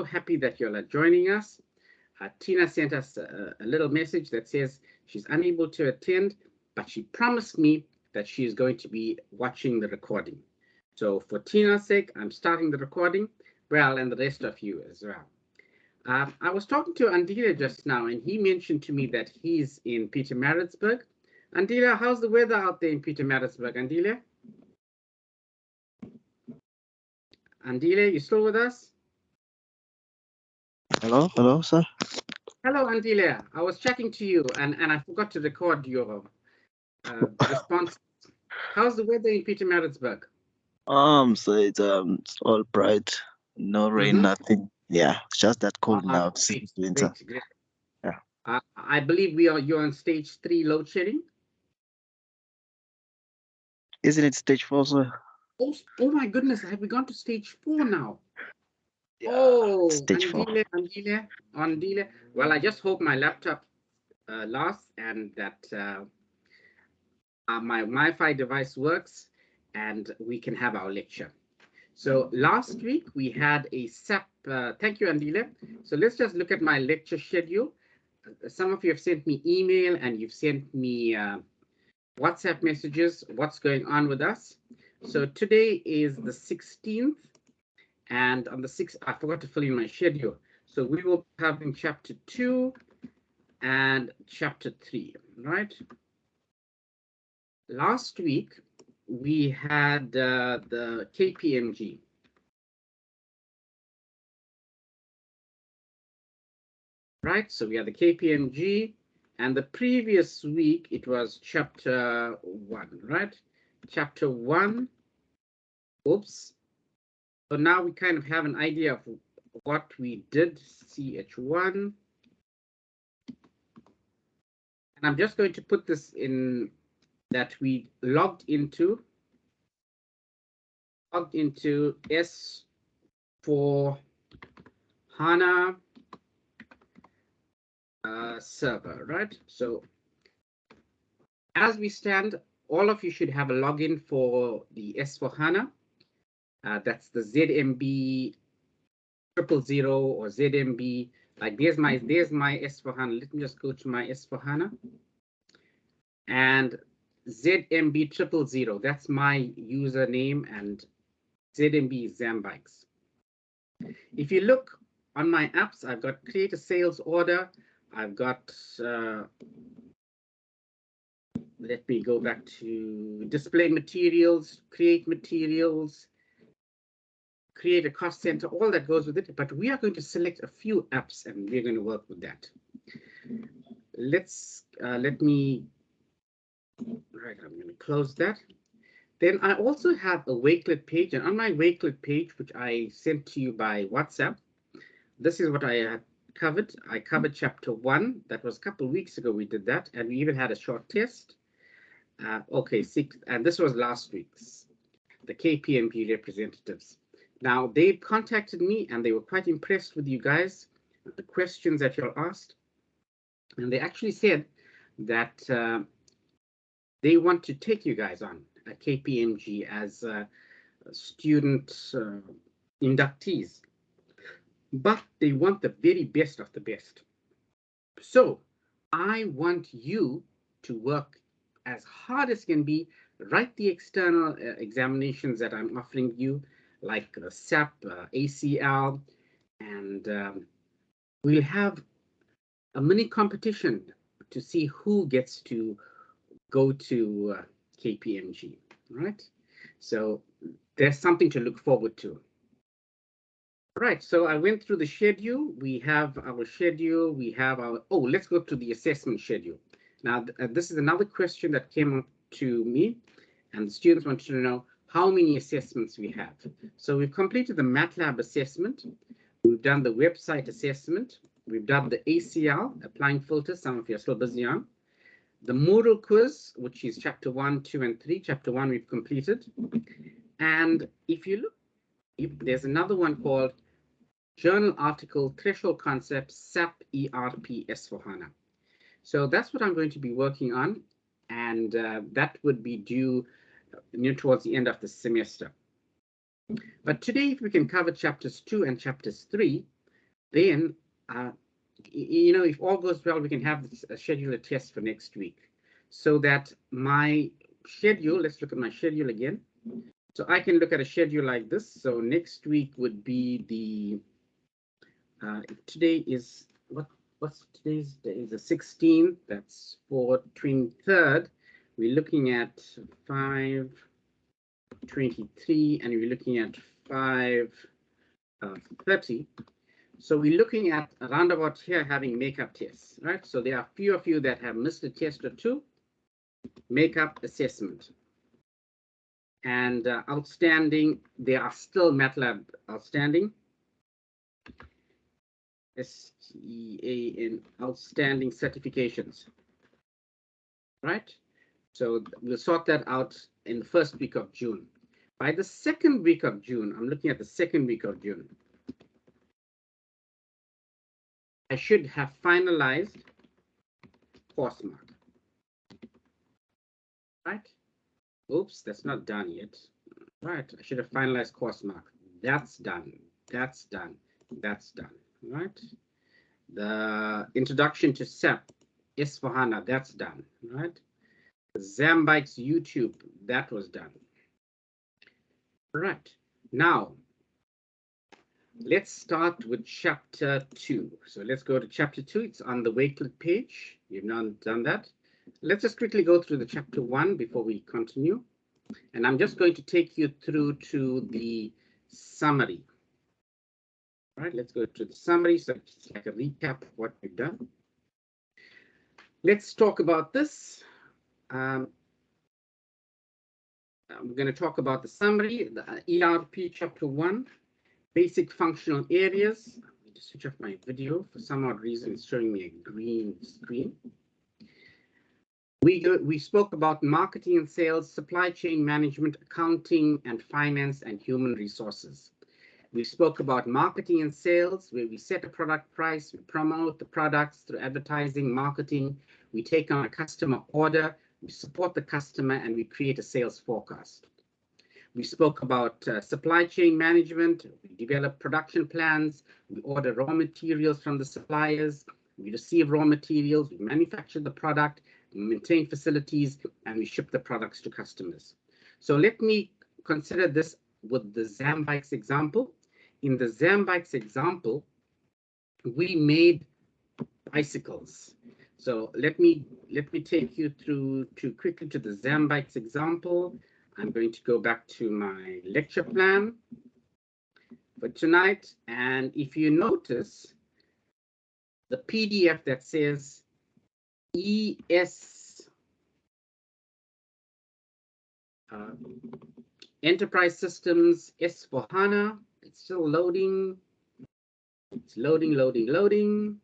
so happy that you're joining us. Tina sent us a little message that says she's unable to attend, but she promised me that she is going to be watching the recording. So for Tina's sake, I'm starting the recording, well, and the rest of you as well. I was talking to Andile just now, and he mentioned to me that he's in Pietermaritzburg. Andile, how's the weather out there in Pietermaritzburg, Andile? Andile, you still with us? Hello, sir. Hello, Andile. I was chatting to you, and I forgot to record your response. How's the weather in Pietermaritzburg? So it's all bright, no rain, nothing. Yeah, it's just that cold now since winter. Great. Yeah. I believe you're on stage 3 load shedding. Isn't it stage 4, sir? Oh my goodness, have we gone to stage 4 now? Yeah, Oh, stage 4. Andile. Well, I just hope my laptop lasts and that my Wi-Fi device works and we can have our lecture. So last week we had a SAP, thank you, Andile. So let's just look at my lecture schedule. Some of you have sent me email and you've sent me WhatsApp messages, what's going on with us. So today is the 16th, and on the 6th, I forgot to fill in my schedule. So we will be having chapter 2 and chapter 3, right? Last week, we had the KPMG. Right, so we had the KPMG, and the previous week, it was chapter 1, right? Chapter 1, oops. So now we kind of have an idea of what we did, CH1. And I'm just going to put this in that we logged into S4 HANA server, right? So as we stand, all of you should have a login for the S4 HANA. That's the ZMB 000 or ZMB. Like there's my S4 HANA. Let me just go to my S4 HANA. And ZMB 000, that's my username, and ZMB is Zambikes. If you look on my apps, I've got create a sales order. I've got, let me go back to display materials, create materials, create a cost center, all that goes with it. But we are going to select a few apps and we're going to work with that. Let me, right, I'm going to close that. Then I also have a Wakelet page, and on my Wakelet page, which I sent to you by WhatsApp, this is what I had covered. I covered chapter 1. That was a couple of weeks ago we did that, and we even had a short test. Okay, 6, and this was last week's, the KPMG representatives. Now, they contacted me, and they were quite impressed with you guys, the questions that you asked, and they actually said that they want to take you guys on at KPMG as student inductees, but they want the very best of the best. So I want you to work as hard as can be, write the external examinations that I'm offering you, like SAP, ACL, and we'll have a mini competition to see who gets to go to KPMG, right? So there's something to look forward to. Right, so I went through the schedule. We have our schedule. We have our, oh, let's go to the assessment schedule. Now, this is another question that came up to me, and the students wanted to know how many assessments we have. So we've completed the MATLAB assessment. We've done the website assessment. We've done the ACL, applying filters. Some of you are still busy on. The Moodle quiz, which is chapter 1, 2, and 3. Chapter 1 we've completed. And if you look, there's another one called Journal Article Threshold Concepts SAP ERP S4HANA. So that's what I'm going to be working on, and that would be due near towards the end of the semester. But today, if we can cover chapters 2 and chapters 3, then, you know, if all goes well, we can have schedule a test for next week, so that my schedule, let's look at my schedule again. So I can look at a schedule like this. So next week would be the, today is, what's today's day? Is the 16th, that's for 23rd. We're looking at 5:23, and we're looking at 5:30. So we're looking at around about here having makeup tests, right? So there are a few of you that have missed a test or two. Makeup assessment. And outstanding, there are still MATLAB outstanding. SEAN outstanding certifications, right? So we'll sort that out in the first week of June. By the second week of June, I'm looking at the second week of June, I should have finalized course mark, right? Oops, that's not done yet. Right, I should have finalized course mark. That's done. That's done. That's done. Right. The introduction to SAP S/4HANA, that's done. Right. Zambike's YouTube, that was done. Right. Now, let's start with chapter 2. So let's go to chapter 2. It's on the Wakelet page. You've not done that. Let's just quickly go through the chapter 1 before we continue. And I'm just going to take you through to the summary. All right, let's go to the summary. So it's like a recap of what we've done. Let's talk about this. I'm going to talk about the summary, the ERP chapter 1, basic functional areas. Let me just switch off my video. For some odd reason, it's showing me a green screen. We spoke about marketing and sales, supply chain management, accounting and finance, and human resources. We spoke about marketing and sales, where we set a product price, we promote the products through advertising, marketing, we take on a customer order, we support the customer, and we create a sales forecast. We spoke about supply chain management, we develop production plans, we order raw materials from the suppliers, we receive raw materials, we manufacture the product, we maintain facilities, and we ship the products to customers. So let me consider this with the Zambike's example. In the Zambike's example, we made bicycles. So let me take you through quickly to the Zambike's example. I'm going to go back to my lecture plan for tonight. And if you notice, the PDF that says Enterprise Systems S/4HANA, it's still loading. It's loading.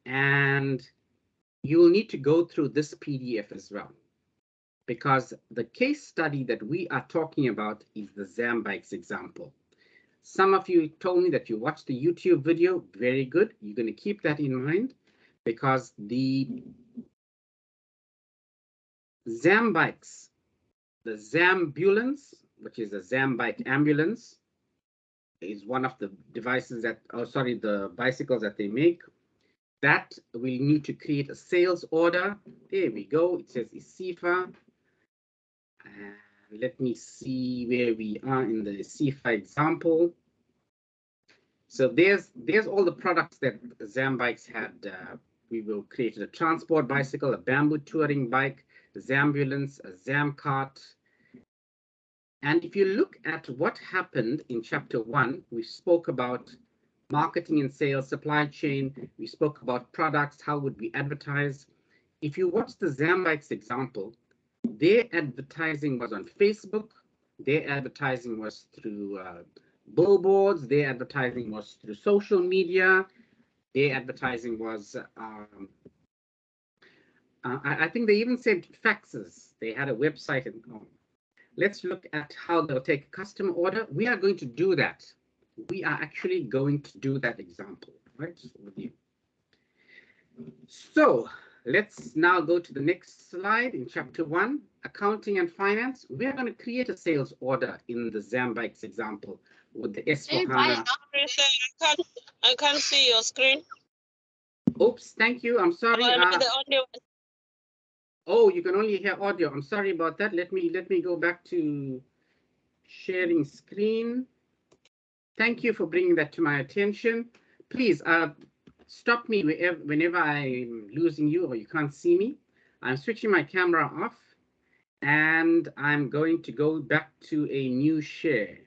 And you will need to go through this PDF as well, because the case study that we are talking about is the Zambike's example. Some of you told me that you watched the YouTube video. Very good. You're going to keep that in mind, because the Zambikes, the Zambulance, which is a Zambike ambulance, is one of the devices that, the bicycles that they make. That we need to create a sales order. There we go. It says ISIFA. And let me see where we are in the ISIFA example. So there's all the products that Zambikes had. We will create a transport bicycle, a bamboo touring bike, a Zambulance, a Zamcart. And if you look at what happened in chapter 1, we spoke about marketing and sales, supply chain. We spoke about products, how would we advertise. If you watch the Zambike's example, their advertising was on Facebook. Their advertising was through billboards. Their advertising was through social media. Their advertising was, I think they even sent faxes. They had a website. And let's look at how they'll take a customer order. We are going to do that. We are actually going to do that example, right, with you. So Let's now go to the next slide in chapter 1, accounting and finance. We are going to create a sales order in the Zambikes example with the S4HANA. I can't see your screen. Oops, thank you. I'm sorry. The audio. Oh, you can only hear audio. I'm sorry about that. Let me go back to sharing screen. Thank you for bringing that to my attention. Please stop me whenever I'm losing you or you can't see me. I'm switching my camera off and I'm going to go back to a new share.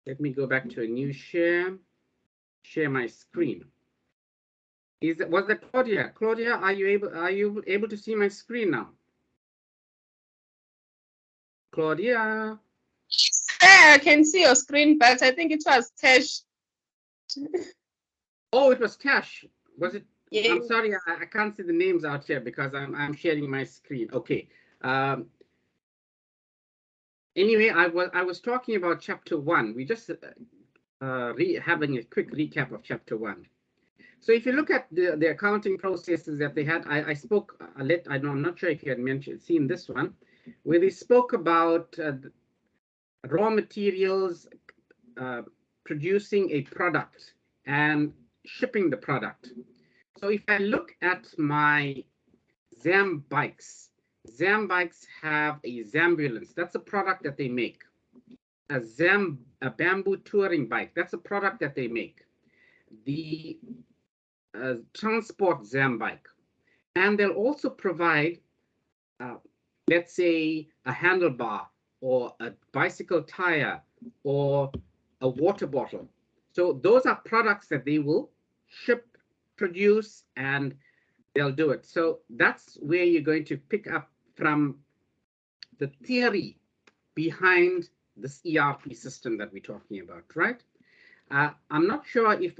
Let me go back to a new share my screen. Was that Claudia? Claudia, are you able to see my screen now? Claudia? I can see your screen, but I think it was Tesh. Oh, it was Tash. Was it? Yeah. I'm sorry, I can't see the names out here because I'm sharing my screen. Okay. Anyway, I was talking about chapter 1. We just having a quick recap of chapter 1. So if you look at the accounting processes that they had, I spoke. I'm not sure if you had seen this one, where they spoke about raw materials, producing a product and shipping the product. So if I look at my Zambikes have a Zambulance. That's a product that they make. A bamboo touring bike. That's a product that they make. The transport Zambike. And they'll also provide, let's say, a handlebar or a bicycle tire or a water bottle. So those are products that they will ship, produce, and they'll do it. So that's where you're going to pick up from the theory behind this ERP system that we're talking about, right? I'm not sure if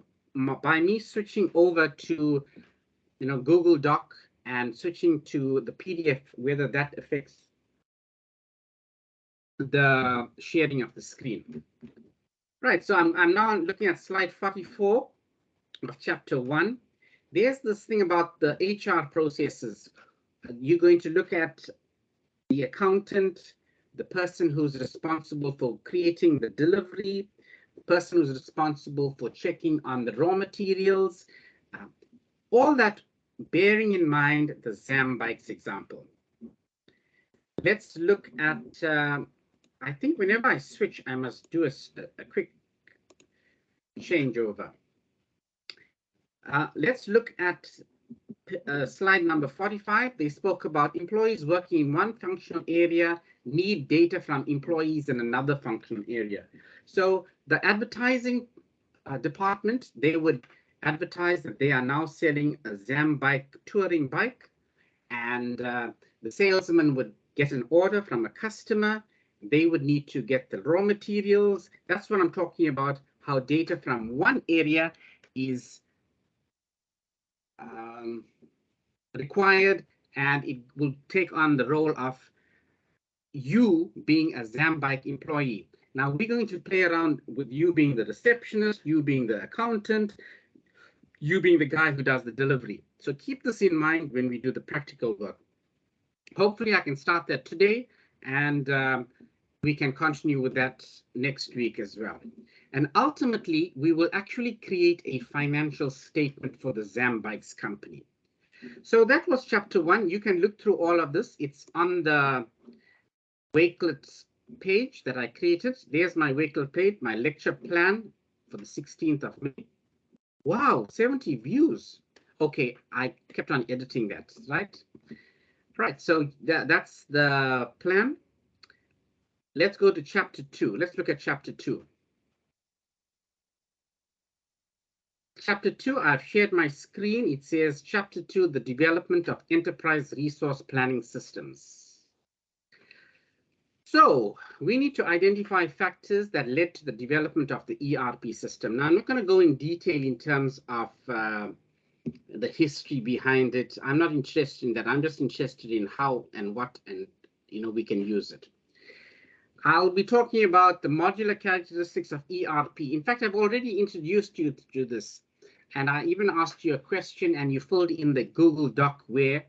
by me switching over to Google Doc and switching to the PDF, whether that affects the sharing of the screen. Right, so I'm now looking at slide 44 of chapter 1. There's this thing about the HR processes. You're going to look at the accountant, the person who's responsible for creating the delivery, the person who's responsible for checking on the raw materials, all that bearing in mind the Zambikes example. Let's look at, I think whenever I switch, I must do a quick changeover. Let's look at slide number 45. They spoke about employees working in one functional area need data from employees in another functional area. So the advertising department, they would advertise that they are now selling a Zambike touring bike, and the salesman would get an order from a customer. They would need to get the raw materials. That's what I'm talking about, how data from one area is required, and it will take on the role of you being a Zambike employee. Now we're going to play around with you being the receptionist, you being the accountant, you being the guy who does the delivery. So keep this in mind when we do the practical work. Hopefully I can start that today, and we can continue with that next week as well. And ultimately, we will actually create a financial statement for the Zambikes company. So that was chapter 1. You can look through all of this. It's on the Wakelet page that I created. There's my Wakelet page, my lecture plan for the 16th of May. Wow, 70 views. Okay, I kept on editing that, right? Right, so that's the plan. Let's go to chapter 2. Let's look at chapter 2. Chapter 2, I've shared my screen. It says chapter 2, the development of enterprise resource planning systems. So we need to identify factors that led to the development of the ERP system. Now, I'm not going to go in detail in terms of the history behind it. I'm not interested in that. I'm just interested in how and what, and we can use it. I'll be talking about the modular characteristics of ERP. In fact, I've already introduced you to this. And I even asked you a question and you filled in the Google Doc where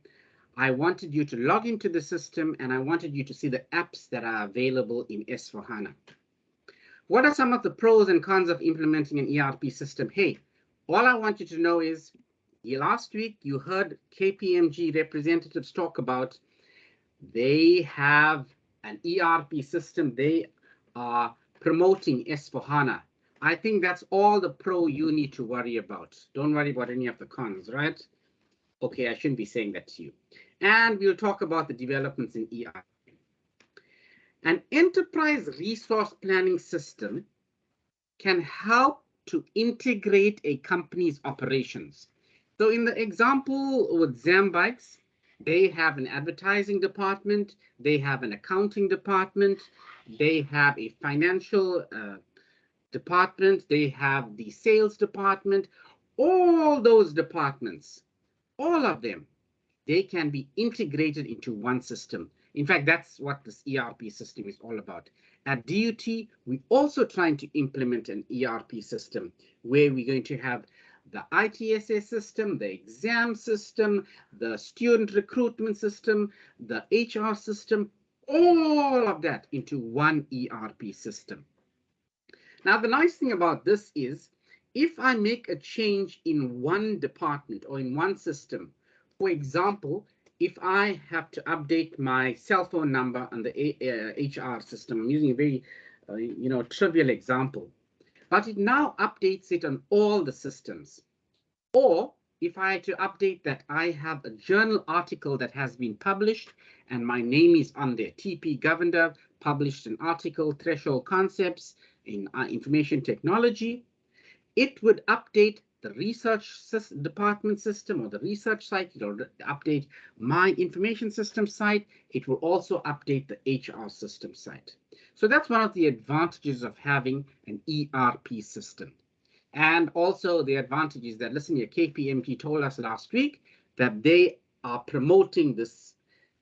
I wanted you to log into the system and I wanted you to see the apps that are available in S4HANA. What are some of the pros and cons of implementing an ERP system? Hey, all I want you to know is last week you heard KPMG representatives talk about they have an ERP system. They are promoting S4HANA. I think that's all the pro you need to worry about. Don't worry about any of the cons, right? Okay, I shouldn't be saying that to you. And we'll talk about the developments in ERP. An enterprise resource planning system can help to integrate a company's operations. So in the example with Zambikes, they have an advertising department, they have an accounting department, they have a financial department, they have the sales department. All those departments, all of them, they can be integrated into one system. In fact, that's what this ERP system is all about. At DUT, we're also trying to implement an ERP system where we're going to have the ITSA system, the exam system, the student recruitment system, the HR system, all of that into one ERP system. Now, the nice thing about this is if I make a change in one department or in one system, for example, if I have to update my cell phone number on the HR system, I'm using a very trivial example, but it now updates it on all the systems. Or if I had to update that I have a journal article that has been published and my name is on there, TP Govender published an article, Threshold Concepts in Information Technology, it would update the research department system or the research site. It will update my information system site. It will also update the HR system site. So that's one of the advantages of having an ERP system. And also the advantage is that, listen here, KPMG told us last week that they are promoting this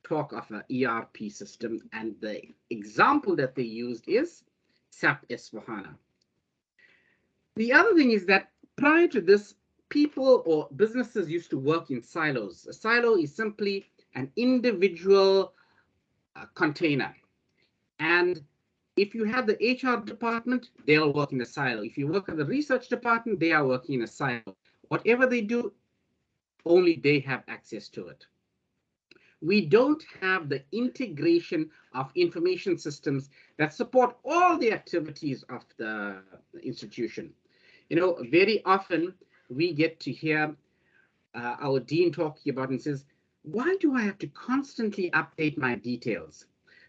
talk of an ERP system. And the example that they used is SAP S4HANA. The other thing is that prior to this, people or businesses used to work in silos. A silo is simply an individual container. And if you have the HR department, they'll work in a silo. If you work in the research department, they are working in a silo. Whatever they do, only they have access to it. We don't have the integration of information systems that support all the activities of the institution. You know, very often we get to hear our dean talking about and says, why do I have to constantly update my details?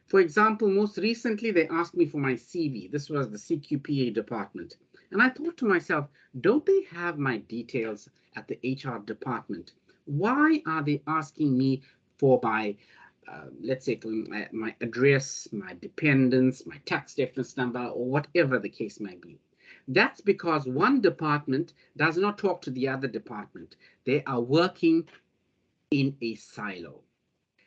For example, most recently, they asked me for my CV. This was the CQPA department. And I thought to myself, don't they have my details at the HR department? Why are they asking me for my, let's say, for my address, my dependents, my tax reference number, or whatever the case might be? That's because one department does not talk to the other department. They are working in a silo.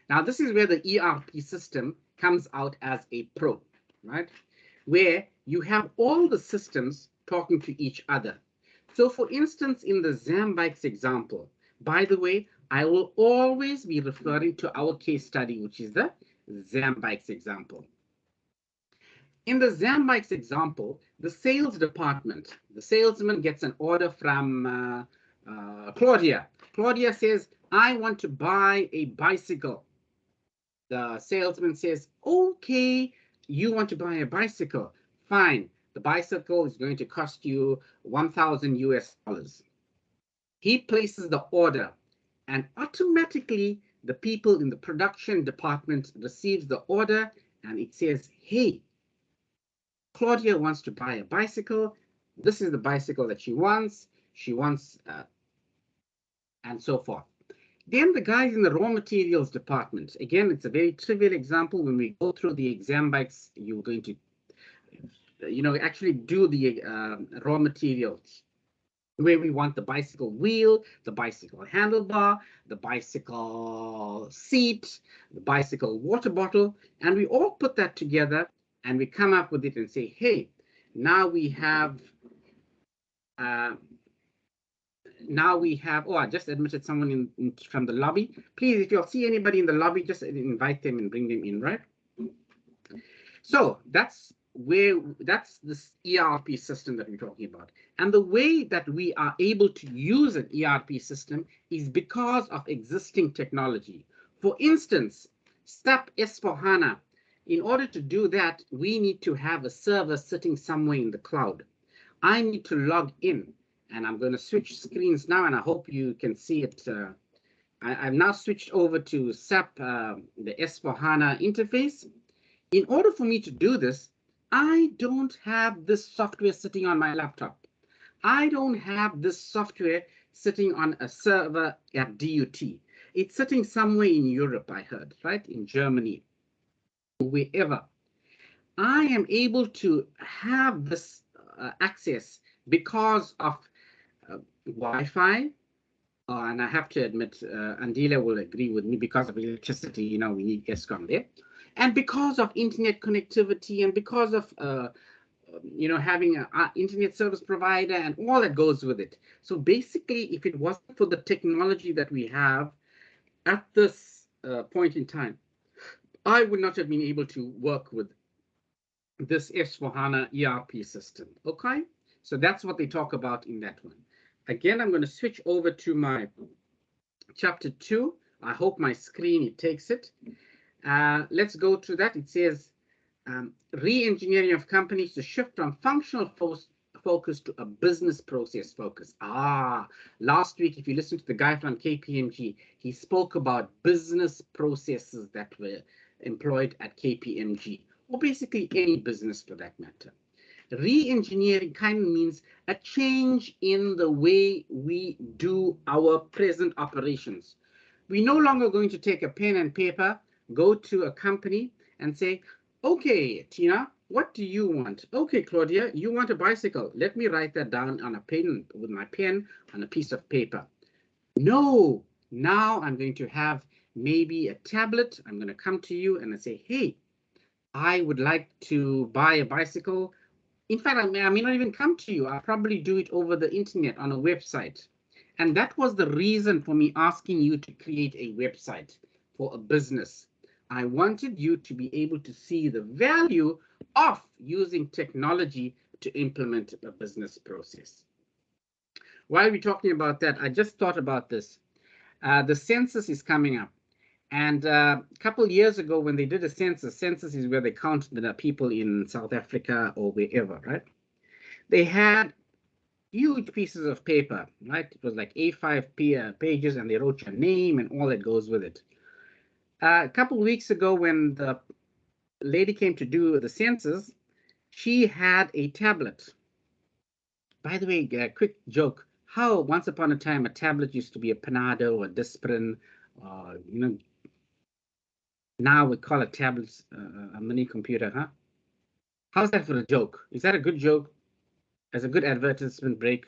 Now, this is where the ERP system comes out as a pro, right? Where you have all the systems talking to each other. So, for instance, in the Zambikes example, by the way, I will always be referring to our case study, which is the Zambikes example. In the Zambikes example, the sales department, the salesman gets an order from Claudia. Claudia says, I want to buy a bicycle. The salesman says, okay, you want to buy a bicycle. Fine. The bicycle is going to cost you $1,000 US. He places the order and automatically the people in the production department receives the order and it says, hey, Claudia wants to buy a bicycle. This is the bicycle that she wants. She wants, and so forth. Then the guys in the raw materials department, again, it's a very trivial example. When we go through the exam bikes, you're going to, actually do the raw materials where we want the bicycle wheel, the bicycle handlebar, the bicycle seat, the bicycle water bottle, and we all put that together and we come up with it and say, hey, now we have now we have, oh, I just admitted someone from the lobby. Please, if you see anybody in the lobby, just invite them and bring them in, right? So that's this ERP system that we're talking about. And the way that we are able to use an ERP system is because of existing technology. For instance, SAP S/4HANA. In order to do that, we need to have a server sitting somewhere in the cloud. I need to log in, and I'm going to switch screens now, and I hope you can see it. I've now switched over to SAP, the S/4HANA interface. In order for me to do this, I don't have this software sitting on my laptop. I don't have this software sitting on a server at DUT. It's sitting somewhere in Europe, I heard, right? In Germany, wherever. I am able to have this access because of Wi-Fi. And I have to admit, Andila will agree with me, because of electricity, you know, we need ESCOM there. And because of internet connectivity, and because of you know, having an internet service provider and all that goes with it. So basically, if it wasn't for the technology that we have at this point in time, I would not have been able to work with this S/4HANA ERP system. Okay, so that's what they talk about in that one. Again, I'm going to switch over to my chapter 2. I hope my screen, it takes it. Let's go to that. It says, re-engineering of companies to shift from functional focus to a business process focus. Last week, if you listened to the guy from KPMG, he spoke about business processes that were employed at KPMG, or basically any business for that matter. Re-engineering kind of means a change in the way we do our present operations. We're no longer going to take a pen and paper, go to a company and say, okay, Tina, what do you want? Okay, Claudia, you want a bicycle. Let me write that down on a pen, with my pen on a piece of paper. No, now I'm going to have maybe a tablet. I'm going to come to you and I say, hey, I would like to buy a bicycle. In fact, I may not even come to you. I'll probably do it over the internet on a website. And that was the reason for me asking you to create a website for a business. I wanted you to be able to see the value of using technology to implement a business process. While we're talking about that, I just thought about this. The census is coming up. And a couple of years ago, when they did a census is where they count the people in South Africa or wherever, right? They had huge pieces of paper, right? It was like A5 pages, and they wrote your name and all that goes with it. A couple of weeks ago, when the lady came to do the census, she had a tablet. By the way, a quick joke. How once upon a time a tablet used to be a Panado or Disprin, you know, now we call it tablets a mini computer, huh? How's that for a joke? Is that a good joke? As a good advertisement break?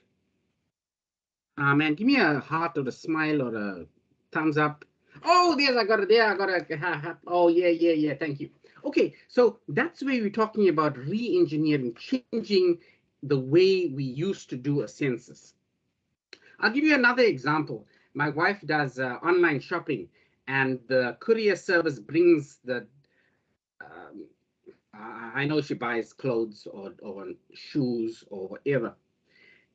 Man, give me a heart or a smile or a thumbs up. Oh, yes, I got it. There, I got it. Oh, yeah. Thank you. Okay, so that's where we're talking about re-engineering, changing the way we used to do a census. I'll give you another example. My wife does online shopping, and the courier service brings the I know she buys clothes or shoes or whatever.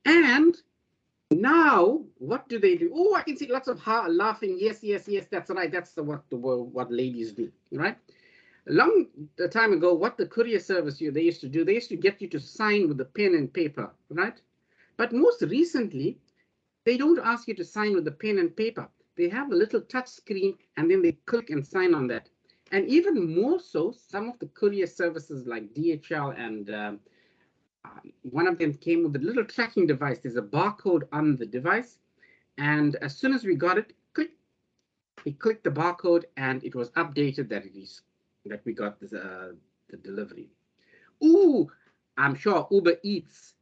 And now, what do they do? Oh, I can see lots of laughing. Yes, that's right. That's what ladies do, right? A long time ago, what the courier service they used to do, they used to get you to sign with the pen and paper, right? But most recently, they don't ask you to sign with the pen and paper. They have a little touch screen, and then they click and sign on that. And even more so, some of the courier services like DHL and one of them came with a little tracking device. There's a barcode on the device. And as soon as we got it, click, we clicked the barcode, and it was updated that we got the delivery. Ooh, I'm sure Uber Eats,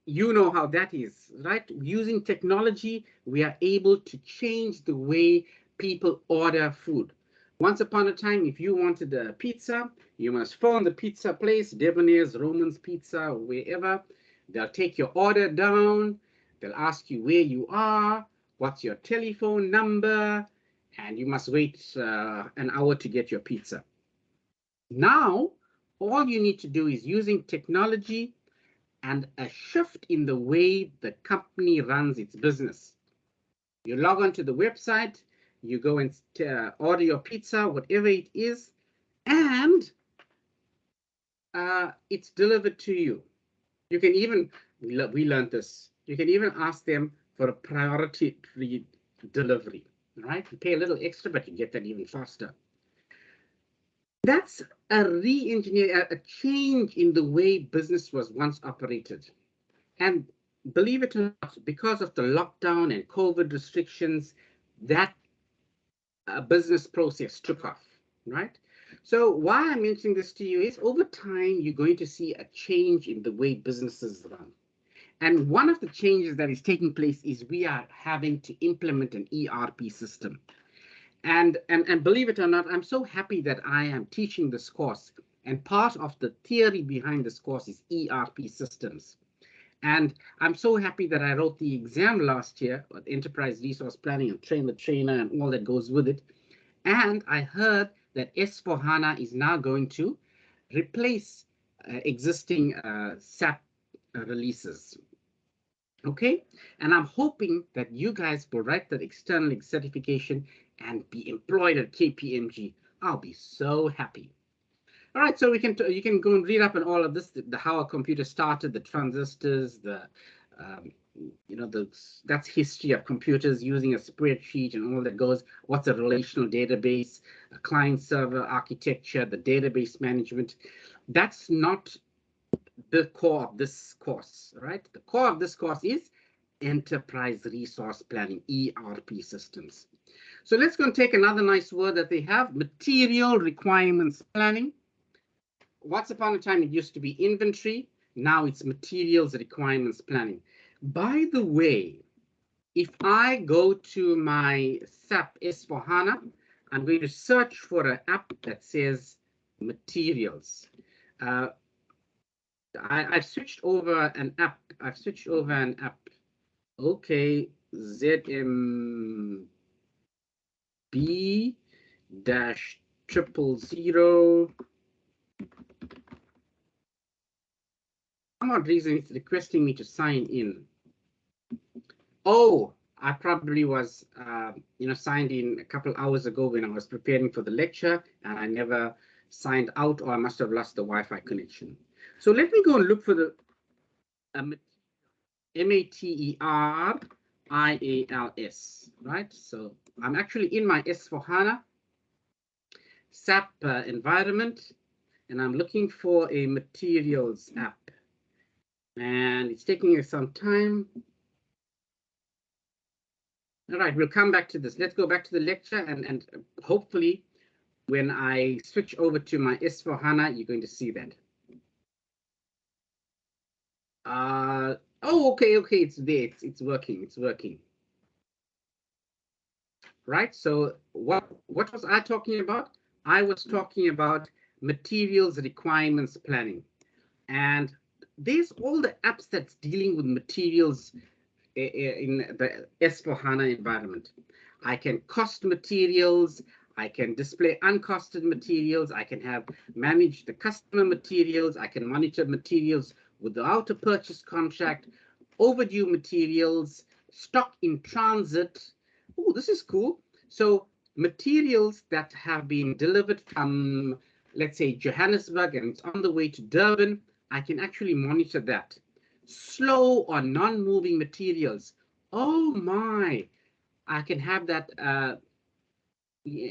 you know how that is, right? Using technology, we are able to change the way people order food. Once upon a time, if you wanted a pizza, you must phone the pizza place, Debonair's, Roman's Pizza, or wherever. They'll take your order down. They'll ask you where you are, what's your telephone number, and you must wait an hour to get your pizza. Now, all you need to do is using technology and a shift in the way the company runs its business. You log on to the website, you go and order your pizza, whatever it is, and it's delivered to you. You can even, we learned this, you can even ask them for a priority delivery, right? You pay a little extra, but you get that even faster. That's a re-engineer, a change in the way business was once operated. And believe it or not, because of the lockdown and COVID restrictions, that business process took off, right? So why I'm mentioning this to you is over time, you're going to see a change in the way businesses run. And one of the changes that is taking place is we are having to implement an ERP system. And believe it or not, I'm so happy that I am teaching this course. And part of the theory behind this course is ERP Systems. And I'm so happy that I wrote the exam last year, Enterprise Resource Planning and Train the Trainer and all that goes with it. And I heard that S4HANA is now going to replace existing SAP releases. Okay, and I'm hoping that you guys will write that external certification and be employed at KPMG. I'll be so happy. All right, so you can go and read up on all of this, the how a computer started, the transistors, the that's history of computers using a spreadsheet and all that goes. What's a relational database, a client server architecture, the database management. That's not the core of this course, right? The core of this course is Enterprise Resource Planning, ERP Systems. So let's go and take another nice word that they have, Material Requirements Planning. Once upon a time, it used to be inventory. Now it's Materials Requirements Planning. By the way, if I go to my SAP S4HANA, I'm going to search for an app that says materials. I've switched over an app. Okay, ZMB-000. For some odd reason, it's requesting me to sign in. Oh, I probably was, signed in a couple hours ago when I was preparing for the lecture, and I never signed out, or I must have lost the Wi-Fi connection. So let me go and look for the MATERIALS, right? So I'm actually in my S4HANA SAP environment, and I'm looking for a materials app. And it's taking us some time. All right, we'll come back to this. Let's go back to the lecture, and hopefully when I switch over to my S4HANA, you're going to see that. Oh, okay, it's there. It's working. Right, so what was I talking about? I was talking about materials requirements planning. And there's all the apps that's dealing with materials in the S4HANA environment. I can cost materials, I can display uncosted materials, I can manage the customer materials, I can monitor materials without a purchase contract, overdue materials, stock in transit. Oh, this is cool. So materials that have been delivered from, let's say, Johannesburg, and it's on the way to Durban, I can actually monitor that. Slow or non-moving materials. Oh my, I can have that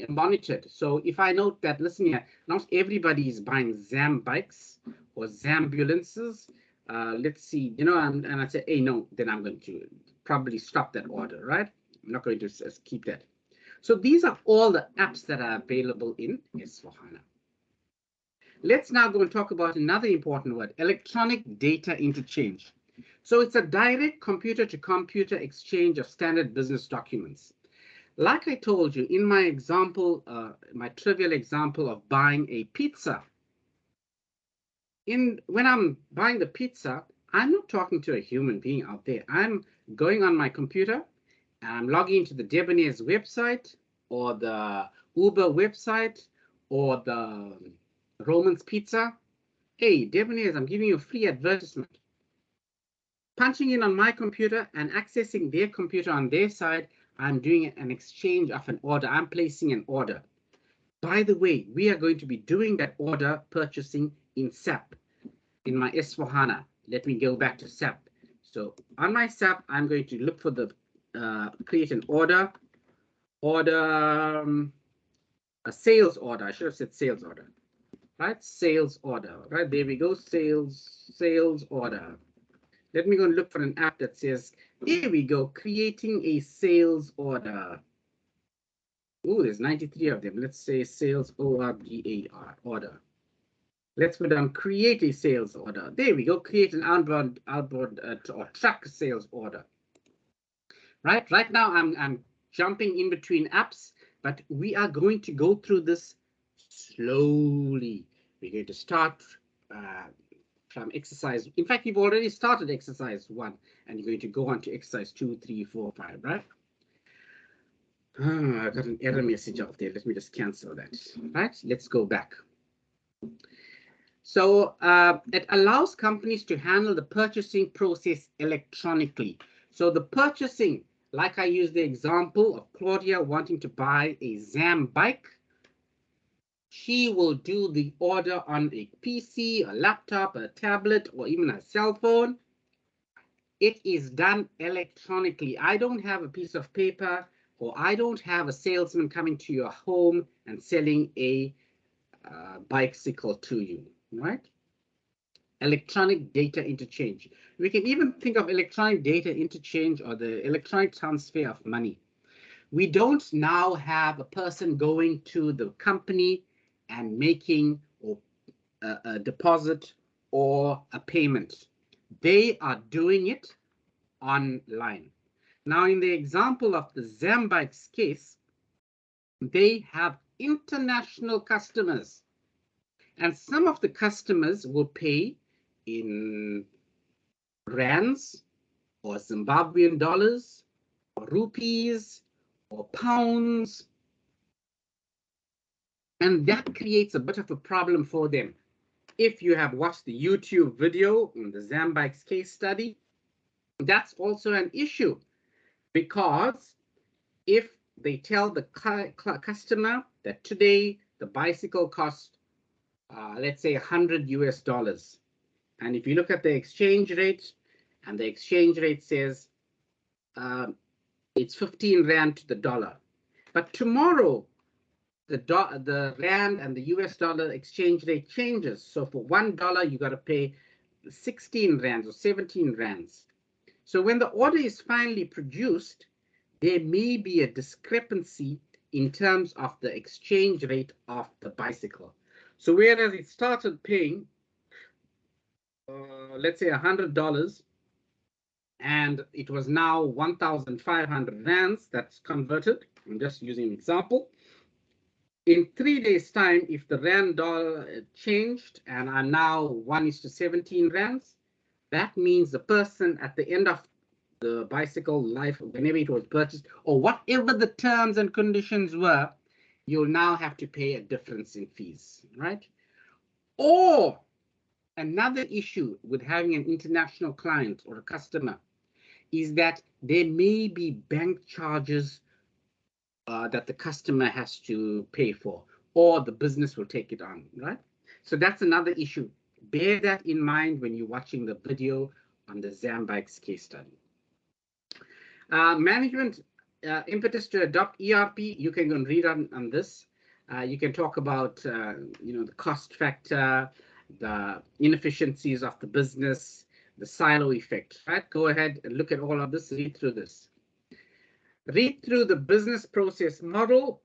monitored. So if I note that, listen here, not everybody is buying ZAM bikes or Zambulances. Let's see, and I say, hey, no, then I'm going to probably stop that order, right? I'm not going to keep that. So these are all the apps that are available in S4HANA. Let's now go and talk about another important word, electronic data interchange. So it's a direct computer-to-computer exchange of standard business documents. Like I told you in my example, my trivial example of buying a pizza. When I'm buying the pizza, I'm not talking to a human being out there. I'm going on my computer and I'm logging into the Debonair's website or the Uber website or the Roman's Pizza. Hey, Debonair's, I'm giving you a free advertisement. Punching in on my computer and accessing their computer on their side, I'm doing an exchange of an order. I'm placing an order. By the way, we are going to be doing that order purchasing in SAP, in my S4HANA. Let me go back to SAP. So on my SAP, I'm going to look for the, create an order, a sales order. I should have said sales order, right? Sales order, right? There we go, sales order. Let me go and look for an app that says, here we go, creating a sales order. Oh, there's 93 of them. Let's say sales order. Let's go down, create a sales order. There we go, create an outbound or truck sales order. Right now I'm jumping in between apps, but we are going to go through this slowly. We're going to start from exercise. In fact, you've already started exercise 1, and you're going to go on to exercise 2, 3, 4, 5, right? I got an error message out there. Let me just cancel that. Right, let's go back. So it allows companies to handle the purchasing process electronically. So the purchasing, like I used the example of Claudia wanting to buy a ZAM bike, she will do the order on a PC, a laptop, a tablet, or even a cell phone. It is done electronically. I don't have a piece of paper, or I don't have a salesman coming to your home and selling a bicycle to you, right? Electronic data interchange. We can even think of electronic data interchange or the electronic transfer of money. We don't now have a person going to the company and making a deposit or a payment. They are doing it online. Now, in the example of the Zambike's case, they have international customers, and some of the customers will pay in rands or Zimbabwean dollars or rupees or pounds. And that creates a bit of a problem for them. If you have watched the YouTube video on the Zambike's case study, that's also an issue, because if they tell the customer that today the bicycle costs, let's say $100 US, and if you look at the exchange rate, and the exchange rate says it's 15 Rand to the dollar, but tomorrow the Rand and the US dollar exchange rate changes. So for $1, you got to pay 16 Rands or 17 Rands. So when the order is finally produced, there may be a discrepancy in terms of the exchange rate of the bicycle. So whereas it started paying, let's say $100, and it was now 1,500 Rands, that's converted. I'm just using an example. In 3 days' time, if the Rand dollar changed and are now 1:17 Rands, that means the person at the end of the bicycle life, whenever it was purchased, or whatever the terms and conditions were, you'll now have to pay a difference in fees, right? Or another issue with having an international client or a customer is that there may be bank charges that the customer has to pay for, or the business will take it on, right? So that's another issue. Bear that in mind when you're watching the video on the Zambike's case study. Management impetus to adopt ERP, you can go and read on this. You can talk about the cost factor, the inefficiencies of the business, the silo effect, right? Go ahead and look at all of this, read through this. Read through the business process model,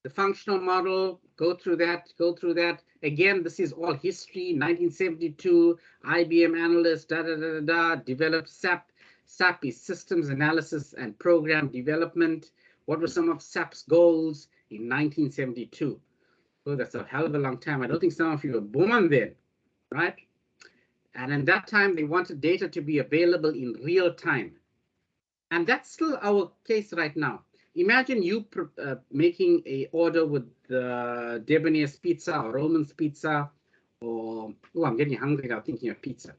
the functional model, go through that. Again, this is all history, 1972, IBM analyst, developed SAP. SAP is systems analysis and program development. What were some of SAP's goals in 1972? Oh, that's a hell of a long time. I don't think some of you were born then, right? And in that time, they wanted data to be available in real time. And that's still our case right now. Imagine you making a order with Debonaire's Pizza or Roman's Pizza, or, oh, I'm getting hungry now thinking of pizza.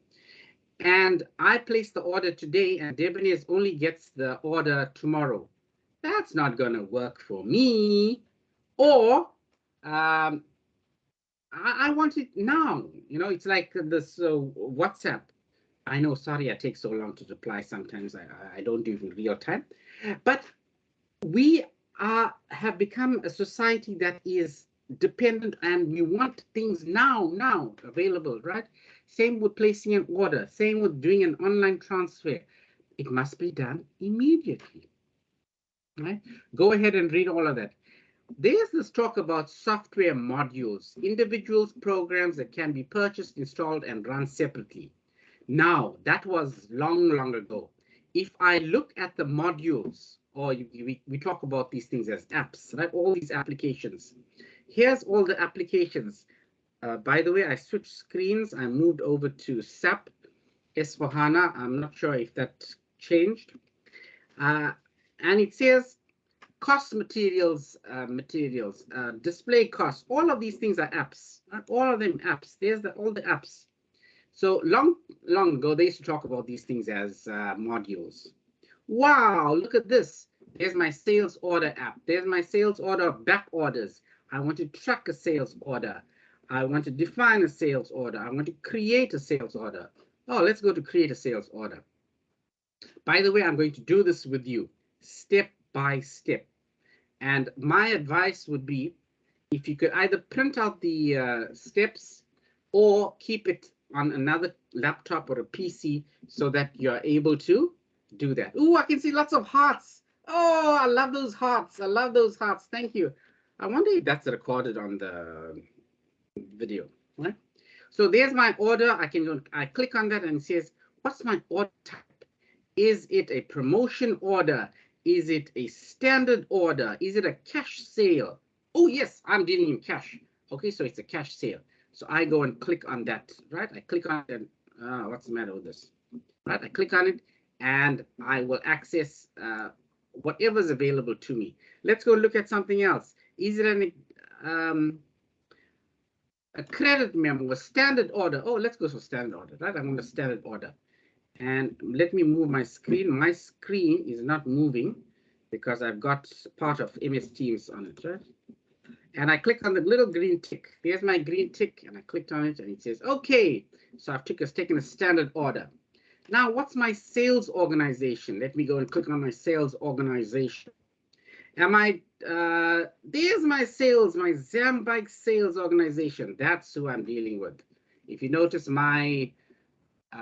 And I place the order today, and Debonaire's only gets the order tomorrow. That's not going to work for me. Or I want it now. You know, it's like this WhatsApp. I know, sorry, I take so long to reply. Sometimes I don't do it in real time. But we have become a society that is dependent, and we want things now available, right? Same with placing an order, same with doing an online transfer. It must be done immediately, right? Go ahead and read all of that. There's this talk about software modules, individuals, programs that can be purchased, installed, and run separately. Now, that was long ago. If I look at the modules, or we talk about these things as apps, right? All these applications. Here's all the applications. By the way, I switched screens. I moved over to SAP S/4HANA. I'm not sure if that changed. And it says cost materials, display costs. All of these things are apps. All of them apps. There's all the apps. So long ago, they used to talk about these things as modules. Wow, look at this. There's my sales order app. There's my sales order back orders. I want to track a sales order. I want to define a sales order. I want to create a sales order. Oh, let's go to create a sales order. By the way, I'm going to do this with you step by step. And my advice would be, if you could either print out the steps or keep it on another laptop or a PC so that you're able to do that. Oh, I can see lots of hearts. Oh, I love those hearts. I love those hearts. Thank you. I wonder if that's recorded on the video, right? So there's my order. I click on that and it says, what's my order type? Is it a promotion order? Is it a standard order? Is it a cash sale? Oh, yes, I'm dealing in cash. Okay, so it's a cash sale. So I go and click on that, right? I click on it and what's the matter with this? Right, I click on it and I will access whatever's available to me. Let's go look at something else. Is it a credit memo, a standard order? Oh, let's go for standard order, right? I'm on the standard order. And let me move my screen. My screen is not moving because I've got part of MS Teams on it, right? And I click on the little green tick. There's my green tick, and I clicked on it, and it says, okay. So I've taken a standard order. Now, what's my sales organization? Let me go and click on my sales organization. There's my sales, my Zambike sales organization. That's who I'm dealing with. If you notice, my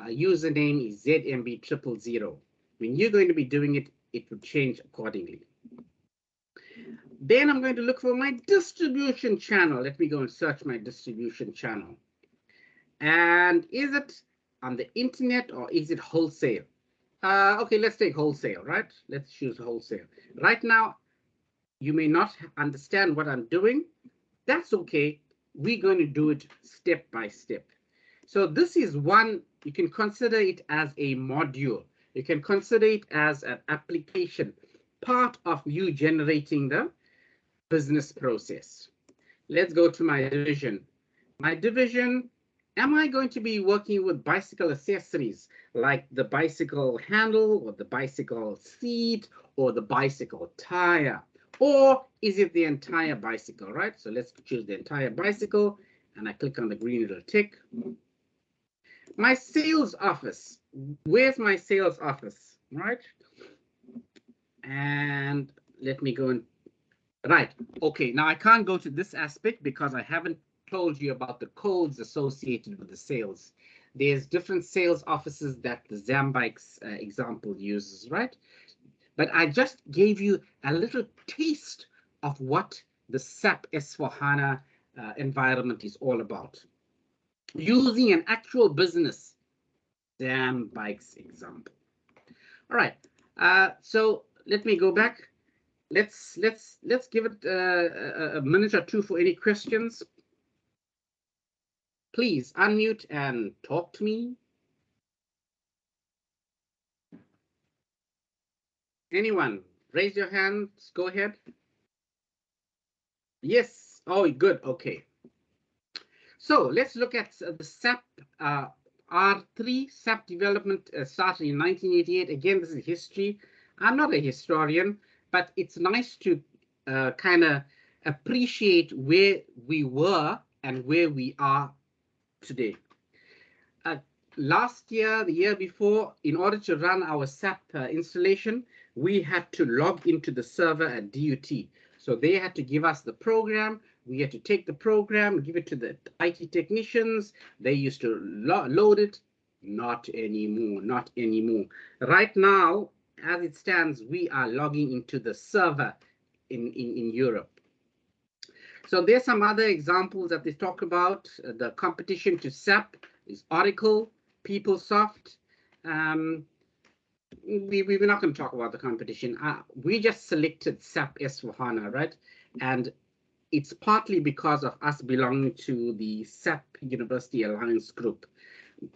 username is ZMB000. When you're going to be doing it, it will change accordingly. Then I'm going to look for my distribution channel. Let me go and search my distribution channel. And is it on the internet or is it wholesale? Okay, let's take wholesale, right? Let's choose wholesale. Right now, you may not understand what I'm doing. That's okay. We're going to do it step by step. So this is one, you can consider it as a module. You can consider it as an application, part of you generating the business process. Let's go to my division. My division, am I going to be working with bicycle accessories like the bicycle handle or the bicycle seat or the bicycle tire? Or is it the entire bicycle, right? So let's choose the entire bicycle and I click on the green little tick. My sales office, where's my sales office, right? And let me go and, right, okay, now I can't go to this aspect because I haven't told you about the codes associated with the sales. There's different sales offices that the Zambike's example uses, right? But I just gave you a little taste of what the SAP S/4HANA environment is all about. Using an actual business, Zambike's example. All right, so let me go back. Let's give it a minute or two for any questions. Please unmute and talk to me. Anyone? Raise your hands. Go ahead. Yes. Oh, good. Okay. So let's look at the SAP R3 SAP development started in 1988. Again, this is history. I'm not a historian, but it's nice to kind of appreciate where we were and where we are today. Last year, the year before, in order to run our SAP installation, we had to log into the server at DUT. So they had to give us the program. We had to take the program, give it to the IT technicians. They used to load it. Not anymore, not anymore. Right now, as it stands, we are logging into the server in Europe. So there's some other examples that they talk about. The competition to SAP is Oracle, PeopleSoft. We're not going to talk about the competition. We just selected SAP S/4HANA, right? And it's partly because of us belonging to the SAP University Alliance Group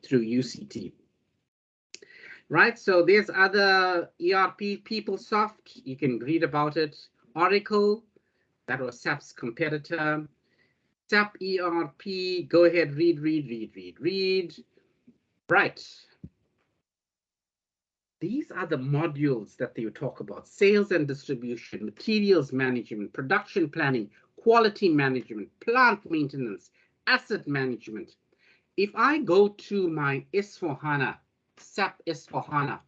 through UCT. Right, so there's other ERP, PeopleSoft. You can read about it. Oracle, that was SAP's competitor. SAP ERP, go ahead, read. Right. These are the modules that they talk about: sales and distribution, materials management, production planning, quality management, plant maintenance, asset management. If I go to my S/4HANA, SAP S/4HANA,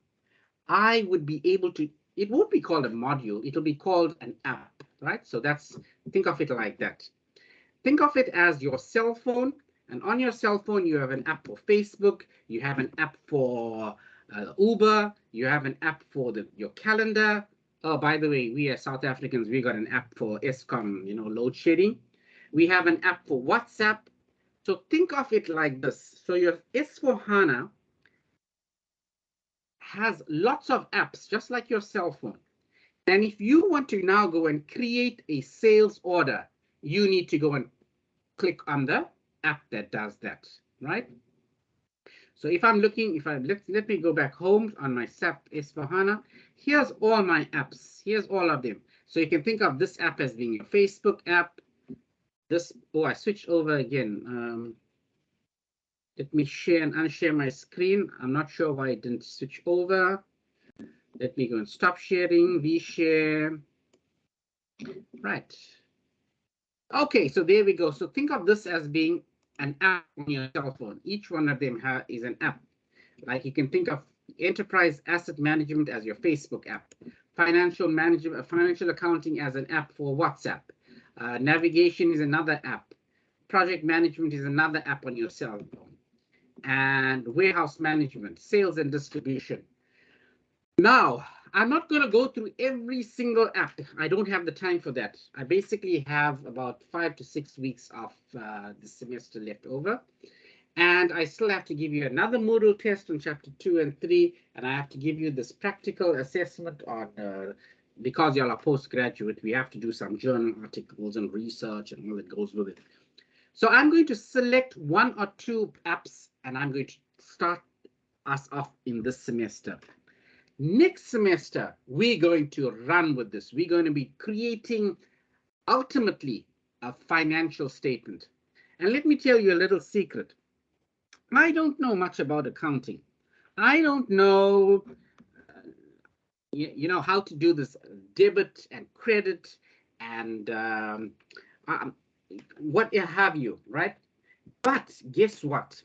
I would be able to, it won't be called a module, it'll be called an app, right? So think of it like that. Think of it as your cell phone, and on your cell phone, you have an app for Facebook, you have an app for Uber, you have an app for your calendar. Oh, by the way, we as South Africans, we got an app for Eskom, load shedding. We have an app for WhatsApp. So think of it like this. So your S/4HANA has lots of apps, just like your cell phone. And if you want to now go and create a sales order, you need to go and click on the app that does that, right? So if I'm looking, let me go back home on my SAP S/4HANA. Here's all my apps. Here's all of them. So you can think of this app as being a Facebook app. I switched over again. Let me share and unshare my screen. I'm not sure why it didn't switch over. Let me go and stop sharing, reshare. Right. Okay, so there we go. So think of this as being an app on your cell phone. Each one of them is an app. Like you can think of enterprise asset management as your Facebook app, financial management, financial accounting as an app for WhatsApp. Navigation is another app. Project management is another app on your cell phone. And warehouse management, sales and distribution. Now, I'm not going to go through every single app. I don't have the time for that. I basically have about 5 to 6 weeks of the semester left over. And I still have to give you another module test on chapter 2 and 3. And I have to give you this practical assessment on, because y'all are postgraduate, we have to do some journal articles and research and all that goes with it. So I'm going to select 1 or 2 apps, and I'm going to start us off in this semester. Next semester, we're going to run with this. We're going to be creating, ultimately, a financial statement. And let me tell you a little secret. I don't know much about accounting. I don't know, how to do this debit and credit and what have you, right? But guess what?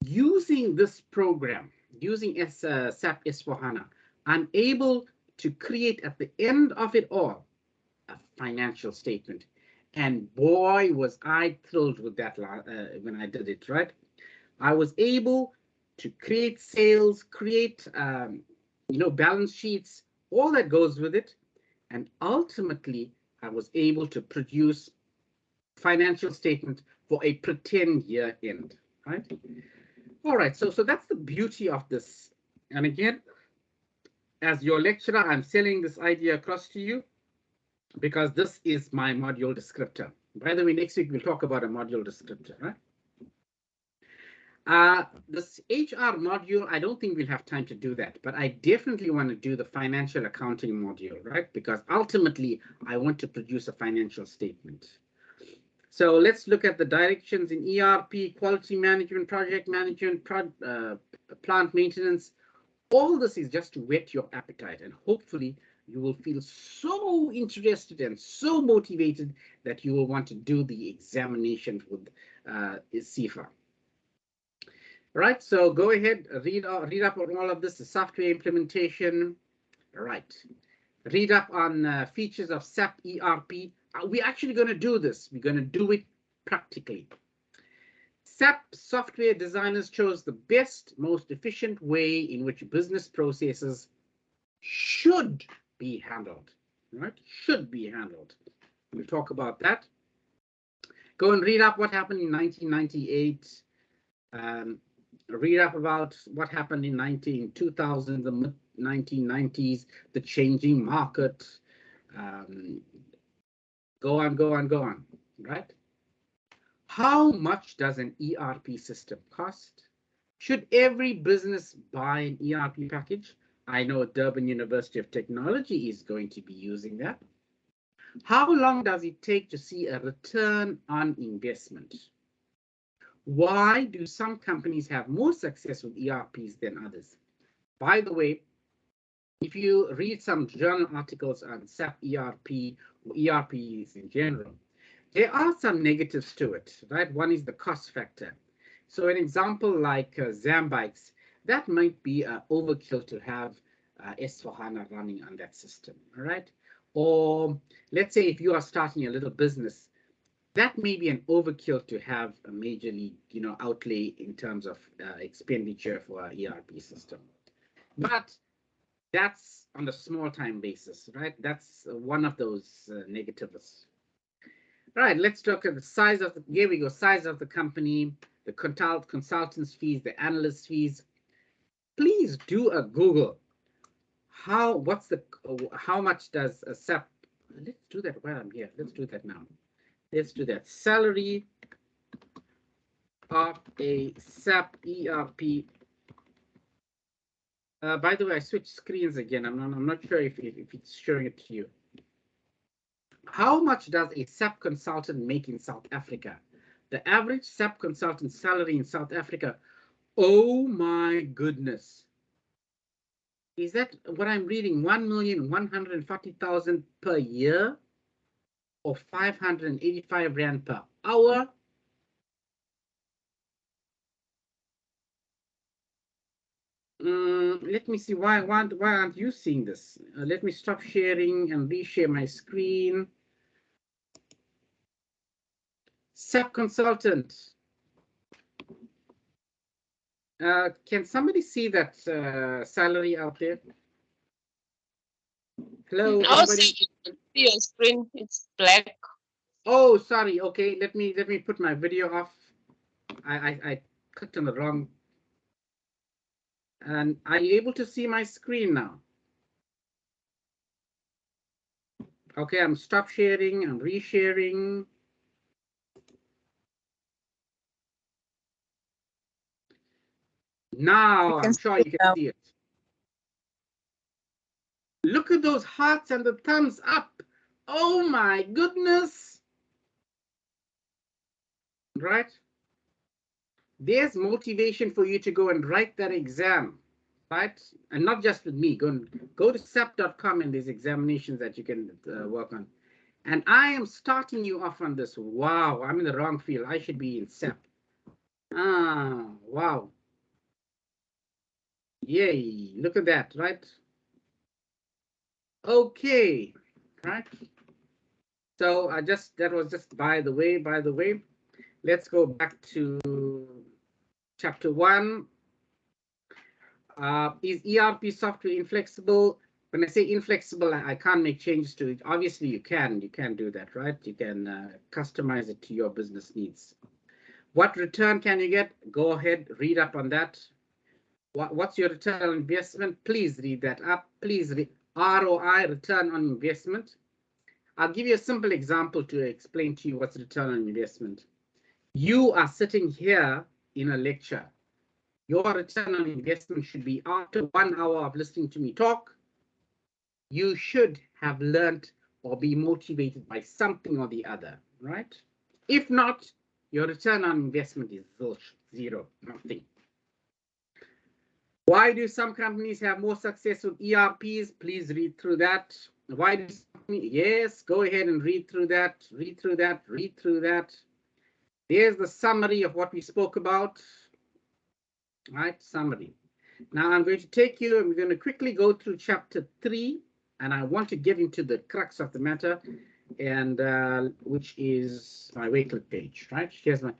Using this program, using SAP S/4HANA, I'm able to create at the end of it all a financial statement. And boy, was I thrilled with that when I did it, right? I was able to create sales, create, balance sheets, all that goes with it. And ultimately, I was able to produce financial statement for a pretend year end, right? All right, so that's the beauty of this. And again, as your lecturer, I'm selling this idea across to you because this is my module descriptor. By the way, next week we'll talk about a module descriptor, right? This HR module, I don't think we'll have time to do that, but I definitely want to do the financial accounting module, right? Because ultimately, I want to produce a financial statement. So let's look at the directions in ERP, quality management, project management, plant maintenance. All this is just to whet your appetite, and hopefully you will feel so interested and so motivated that you will want to do the examination with CIFA. Right, so go ahead, read up on all of this, the software implementation. Right, read up on features of SAP ERP. We're actually going to do this. We're going to do it practically. SAP software designers chose the best, most efficient way in which business processes should be handled. Right, should be handled. We'll talk about that. Go and read up what happened in 1998. Read up about what happened in 2000, the mid-1990s, the changing market. Go on, right? How much does an ERP system cost? Should every business buy an ERP package? I know Durban University of Technology is going to be using that. How long does it take to see a return on investment? Why do some companies have more success with ERPs than others? By the way, if you read some journal articles on SAP ERP or ERPs in general, there are some negatives to it, right? One is the cost factor. So an example like Zambikes, that might be overkill to have S4HANA running on that system, all right? Or let's say if you are starting a little business, that may be an overkill to have a majorly, outlay in terms of expenditure for our ERP system. But that's on a small time basis, right? That's one of those negatives. All right, let's talk at the size of here we go, size of the company, the consultants fees, the analyst fees. Please do a Google. How much does a SAP, let's do that while I'm here. Let's do that now. Let's do that. Salary of a SAP ERP. By the way, I switched screens again. I'm not sure if it's showing it to you. How much does a SAP consultant make in South Africa? The average SAP consultant salary in South Africa. Oh my goodness. Is that what I'm reading? 1,140,000 per year? Or 585 Rand per hour. Let me see, why aren't you seeing this? Let me stop sharing and reshare my screen. SAP consultant. Can somebody see that salary out there? Hello, I'll anybody? see your screen. It's black. Oh, sorry. Okay, let me put my video off. I clicked on the wrong. And are you able to see my screen now? Okay, I'm stop sharing. I'm resharing. Now I'm sure you can see it. Look at those hearts and the thumbs up. Oh my goodness. Right? There's motivation for you to go and write that exam, right? And not just with me. Go to sap.com and there's examinations that you can work on. And I am starting you off on this. Wow, I'm in the wrong field. I should be in SAP. Wow. Yay, look at that, right? Okay, right? So that was just by the way. Let's go back to chapter 1. Is ERP software inflexible? When I say inflexible, I can't make changes to it. Obviously, you can do that, right? You can customize it to your business needs. What return can you get? Go ahead, read up on that. What's your return on investment? Please read that up. Please read ROI, return on investment. I'll give you a simple example to explain to you what's return on investment. You are sitting here in a lecture, your return on investment should be after 1 hour of listening to me talk, you should have learned or be motivated by something or the other, right? If not, your return on investment is zero, nothing. Why do some companies have more success with ERPs? Please read through that. Why do yes, go ahead and read through that, read through that, read through that. There's the summary of what we spoke about, right? Summary. Now I'm going to take you, and we're going to quickly go through chapter 3, and I want to get into the crux of the matter, and which is my Wakelet page, right? Here's my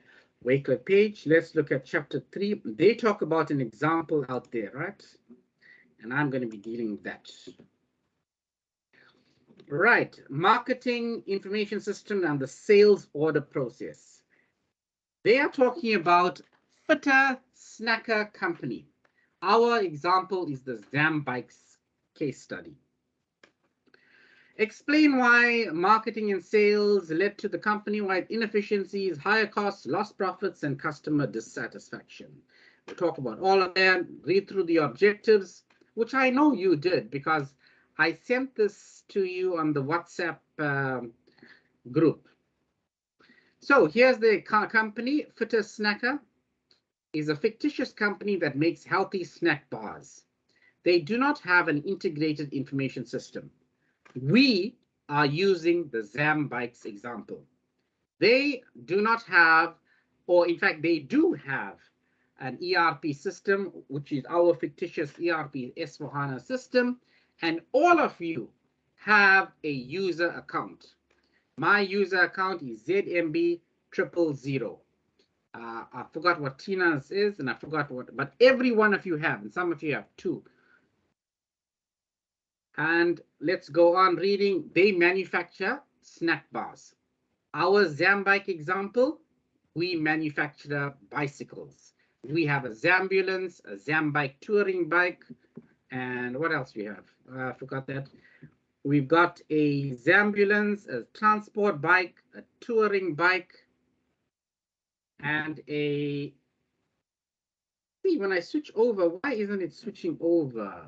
Wakelet page. Let's look at chapter 3. They talk about an example out there, right? And I'm going to be dealing with that. Right, marketing information system and the sales order process. They are talking about Fitter Snacker Company. Our example is the Zambikes case study. Explain why marketing and sales led to the company-wide inefficiencies, higher costs, lost profits, and customer dissatisfaction. We'll talk about all of that, read through the objectives, which I know you did because I sent this to you on the WhatsApp group. So here's the company. Fitter Snacker is a fictitious company that makes healthy snack bars. They do not have an integrated information system. We are using the Zambikes example. They do not have, or in fact, they do have an ERP system, which is our fictitious ERP S/4HANA system, and all of you have a user account. My user account is ZMB000. I forgot what Tina's is, and I forgot what, but every one of you have, and some of you have 2. And let's go on reading. They manufacture snack bars. Our Zambike example, we manufacture bicycles. We have a Zambulance, a Zambike touring bike, and what else we have? I forgot that. We've got a Zambulance, a transport bike, a touring bike, and a, see, when I switch over, why isn't it switching over?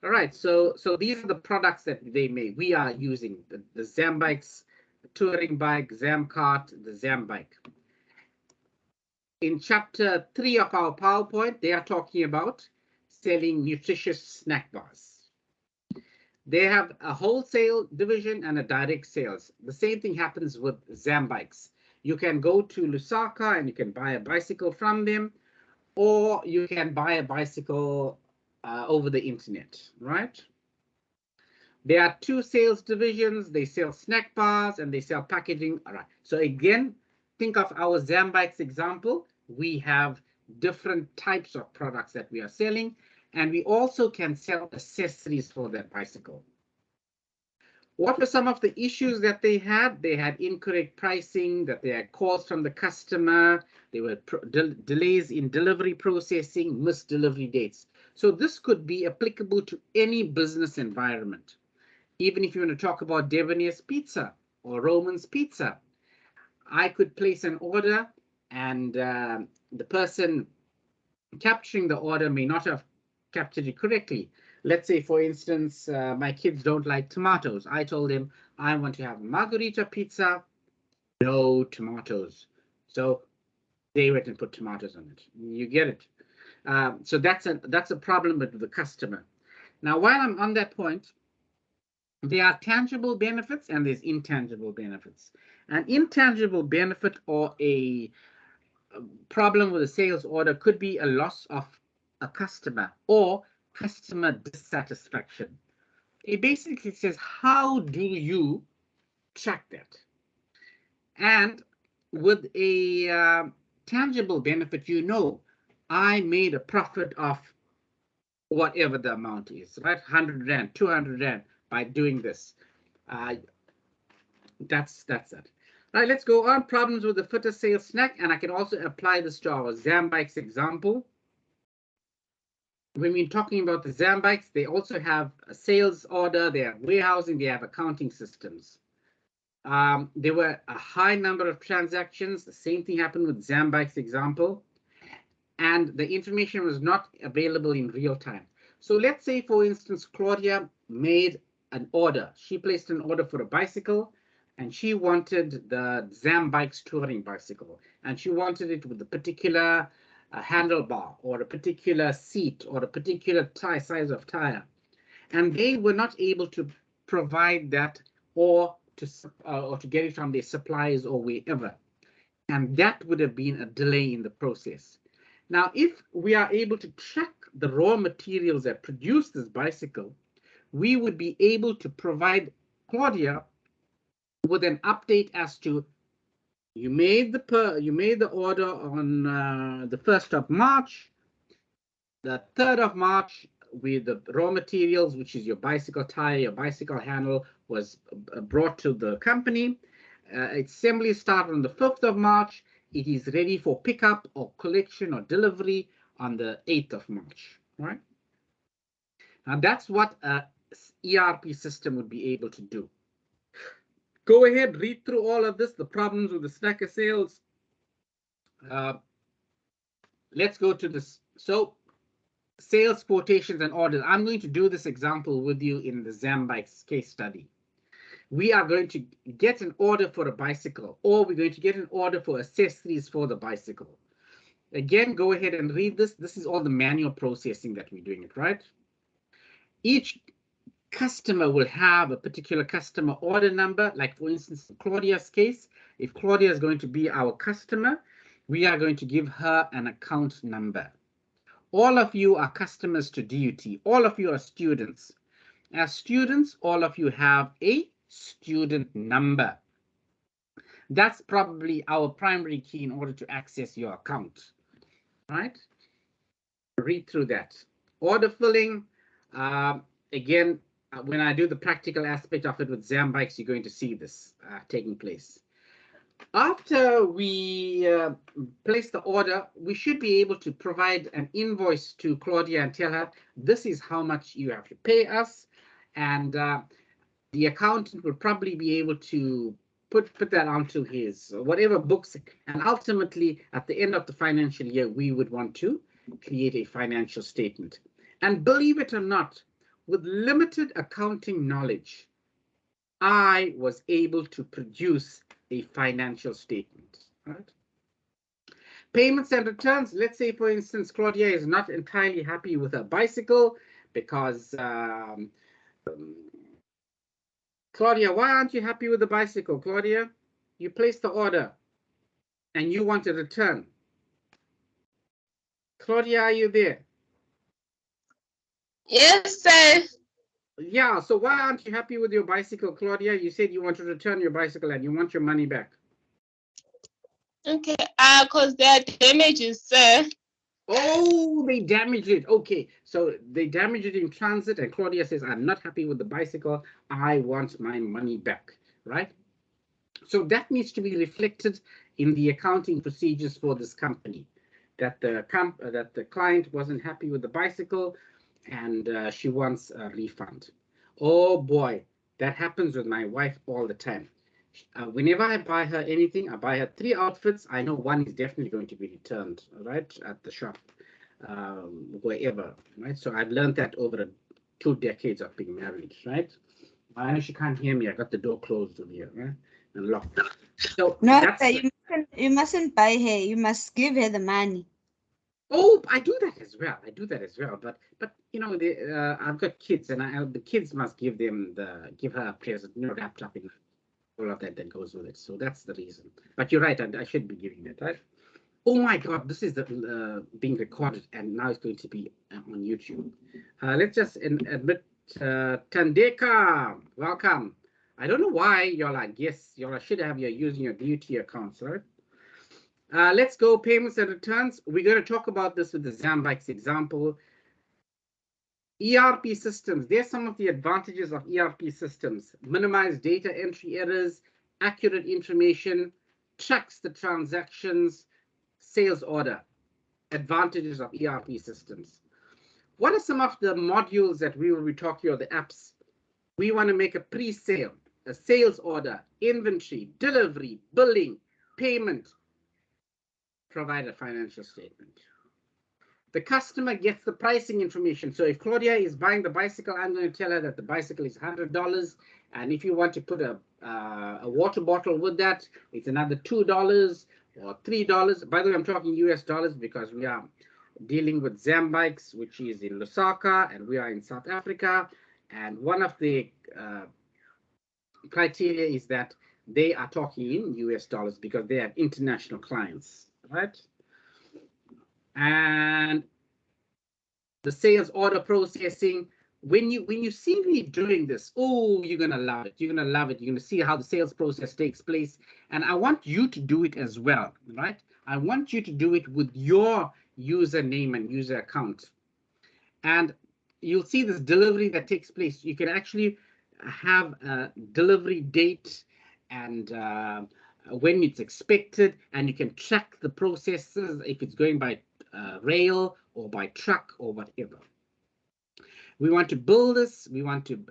All right, so these are the products that they make. We are using the Zambikes, the touring bike, Zamcart, the Zambike. In chapter 3 of our PowerPoint, they are talking about selling nutritious snack bars. They have a wholesale division and a direct sales. The same thing happens with Zambikes. You can go to Lusaka and you can buy a bicycle from them, or you can buy a bicycle over the internet, right? There are 2 sales divisions. They sell snack bars and they sell packaging. All right. So again, think of our Zambikes example. We have different types of products that we are selling, and we also can sell accessories for that bicycle. What were some of the issues that they had? They had incorrect pricing, that they had calls from the customer, there were delays in delivery processing, missed delivery dates. So this could be applicable to any business environment. Even if you want to talk about Debonair's Pizza or Roman's Pizza, I could place an order and the person capturing the order may not have captured it correctly. Let's say, for instance, my kids don't like tomatoes. I told them I want to have margarita pizza, no tomatoes. So they went and put tomatoes on it. You get it. So that's a problem with the customer. Now, while I'm on that point, there are tangible benefits and there's intangible benefits. An intangible benefit or a problem with a sales order could be a loss of a customer or customer dissatisfaction. It basically says, how do you track that? And with a tangible benefit, you know, I made a profit of whatever the amount is, right? 100 Rand, 200 Rand by doing this. That's it. Right, let's go on. Problems with the Fitter sales snack, and I can also apply this to our Zambikes example. When we're talking about the Zambikes, they also have a sales order, they have warehousing, they have accounting systems. There were a high number of transactions. The same thing happened with Zambike's example. And the information was not available in real time. So let's say, for instance, Claudia made an order. She placed an order for a bicycle, and she wanted the Zambike's touring bicycle, and she wanted it with a particular handlebar or a particular seat or a particular size of tire. And they were not able to provide that or to get it from their suppliers or wherever. And that would have been a delay in the process. Now, if we are able to track the raw materials that produce this bicycle, we would be able to provide Claudia with an update as to you made the order on the 1st of March, the 3rd of March, with the raw materials, which is your bicycle tire, your bicycle handle, was brought to the company. Assembly started on the 5th of March. It is ready for pickup or collection or delivery on the 8th of March, right? Now that's what a ERP system would be able to do. Go ahead, read through all of this, the problems with the stacker sales. Let's go to this. So sales quotations and orders. I'm going to do this example with you in the Zambike's case study. We are going to get an order for a bicycle, or we're going to get an order for accessories for the bicycle. Again, go ahead and read this. This is all the manual processing that we're doing it, right? Each customer will have a particular customer order number. Like, for instance, in Claudia's case, if Claudia is going to be our customer, we are going to give her an account number. All of you are customers to DUT. All of you are students. As students, all of you have a student number. That's probably our primary key in order to access your account, right? Read through that. Order filling, again, when I do the practical aspect of it with Zambike's, you're going to see this taking place. After we place the order, we should be able to provide an invoice to Claudia and tell her, this is how much you have to pay us. And the accountant will probably be able to put that onto his whatever books. And ultimately, at the end of the financial year, we would want to create a financial statement. And believe it or not, with limited accounting knowledge, I was able to produce a financial statement, right? Payments and returns. Let's say, for instance, Claudia is not entirely happy with her bicycle because Claudia, why aren't you happy with the bicycle? Claudia, you placed the order and you want a return. Claudia, are you there? Yes, sir. Yeah, so why aren't you happy with your bicycle, Claudia? You said you want to return your bicycle and you want your money back. Okay. Because there are damages, sir. Oh, they damaged it. Okay, so they damaged it in transit, and Claudia says, I'm not happy with the bicycle. I want my money back, right? So that needs to be reflected in the accounting procedures for this company, that the client wasn't happy with the bicycle and she wants a refund. Oh boy, that happens with my wife all the time. Whenever I buy her anything, I buy her 3 outfits. I know one is definitely going to be returned, right, at the shop, wherever, right? So I've learned that over 2 decades of being married, right? I know she can't hear me. I got the door closed over here, right, and locked. So No, that's sir, you mustn't buy her. You must give her the money. Oh, I do that as well. I do that as well. But you know, I've got kids, and the kids must give her a present, you know, laptop and all of that goes with it. So that's the reason. But you're right. I should be giving that, right? Oh my God, this is being recorded, and now it's going to be on YouTube. Let's just admit Tandeka, welcome. I don't know why y'all are guests. Y'all should have using your DUT accounts, right? Let's go payments and returns. We're going to talk about this with the Zambike's example. ERP systems. There's some of the advantages of ERP systems. Minimize data entry errors, accurate information, tracks the transactions, sales order. Advantages of ERP systems. What are some of the modules that we will be talking about, the apps? We want to make a pre-sale. a sales order, inventory, delivery, billing, payment, provide a financial statement. The customer gets the pricing information. So if Claudia is buying the bicycle, I'm going to tell her that the bicycle is $100. And if you want to put a water bottle with that, it's another $2 or $3. By the way, I'm talking US dollars because we are dealing with Zambikes, which is in Lusaka, and we are in South Africa. And one of the criteria is that they are talking in US dollars because they have international clients, right? And the sales order processing, when you see me doing this, oh, you're gonna love it. You're gonna love it. You're gonna see how the sales process takes place. And I want you to do it as well, right? I want you to do it with your username and user account. And you'll see this delivery that takes place. You can actually have a delivery date and when it's expected, and you can track the processes if it's going by rail or by truck or whatever. We want to build this. We want to,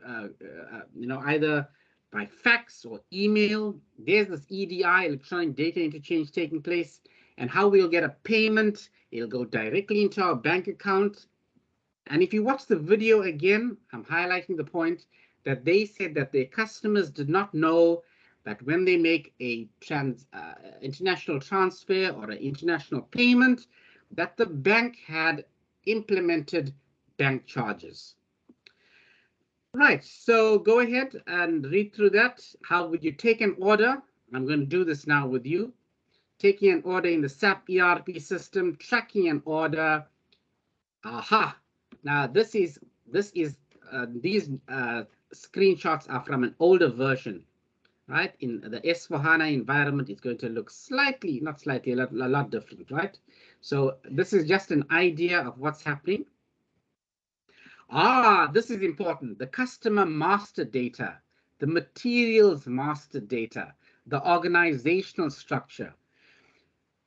either by fax or email. There's this EDI, electronic data interchange, taking place, and how we'll get a payment. It'll go directly into our bank account. And if you watch the video again, I'm highlighting the point that they said that their customers did not know that when they make a international transfer or an international payment, that the bank had implemented bank charges. Right, so go ahead and read through that. How would you take an order? I'm going to do this now with you. Taking an order in the SAP ERP system, tracking an order. Aha! Now these screenshots are from an older version, right? In the S/4HANA environment, it's going to look slightly, not slightly, a lot different, right? So this is just an idea of what's happening. This is important. The customer master data, the materials master data, the organizational structure.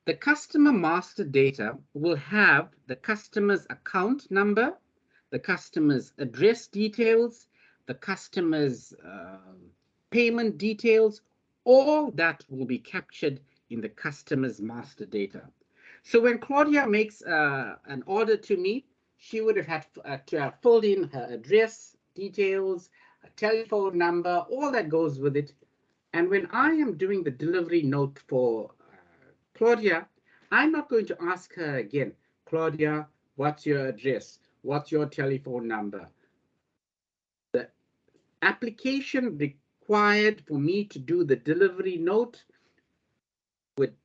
The customer master data will have the customer's account number, the customer's address details, the customer's payment details. All that will be captured in the customer's master data. So when Claudia makes an order to me, she would have had to have filled in her address details, a telephone number, all that goes with it. And when I am doing the delivery note for Claudia, I'm not going to ask her again, Claudia, what's your address? What's your telephone number? The application required for me to do the delivery note would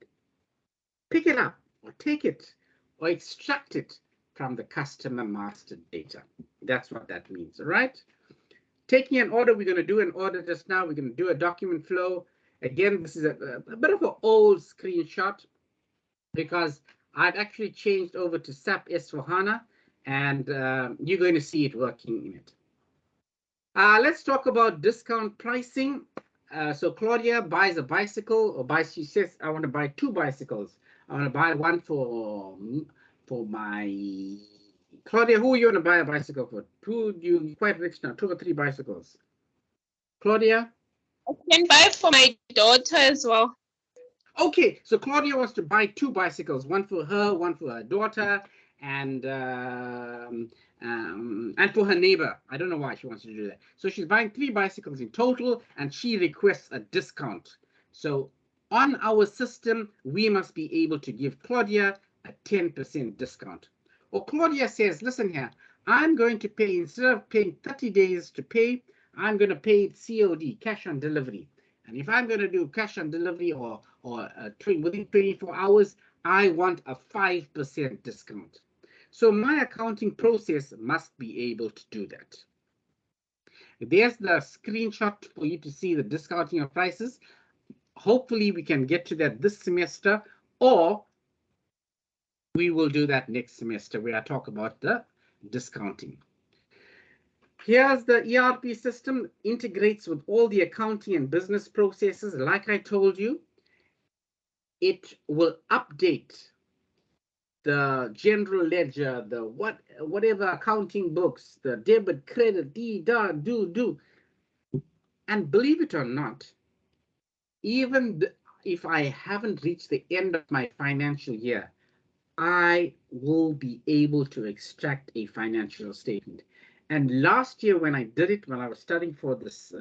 pick it up or take it or extract it from the customer master data. That's what that means, all right? Taking an order, we're going to do an order just now. We're going to do a document flow. Again, this is a bit of an old screenshot because I've actually changed over to SAP S/4HANA, and you're going to see it working in it. Let's talk about discount pricing. So Claudia buys a bicycle, or she says, I want to buy 2 bicycles. I want to buy one for my Claudia. Who you want to buy a bicycle for? You're quite rich now. 2 or 3 bicycles. Claudia? I can buy for my daughter as well. Okay, so Claudia wants to buy 2 bicycles, one for her, one for her daughter, and for her neighbor. I don't know why she wants to do that. So she's buying 3 bicycles in total, and she requests a discount. So on our system, we must be able to give Claudia a 10% discount. Or Claudia says, listen here, I'm going to pay, instead of paying 30 days to pay, I'm going to pay COD, cash on delivery. And if I'm going to do cash on delivery or within 24 hours, I want a 5% discount. So my accounting process must be able to do that. There's the screenshot for you to see the discounting of prices. Hopefully we can get to that this semester, or we will do that next semester where I talk about the discounting. Here's the ERP system, integrates with all the accounting and business processes. Like I told you, it will update the general ledger, the whatever accounting books, the debit, credit, do. And believe it or not, even if I haven't reached the end of my financial year, I will be able to extract a financial statement. And last year when I did it, when I was studying for this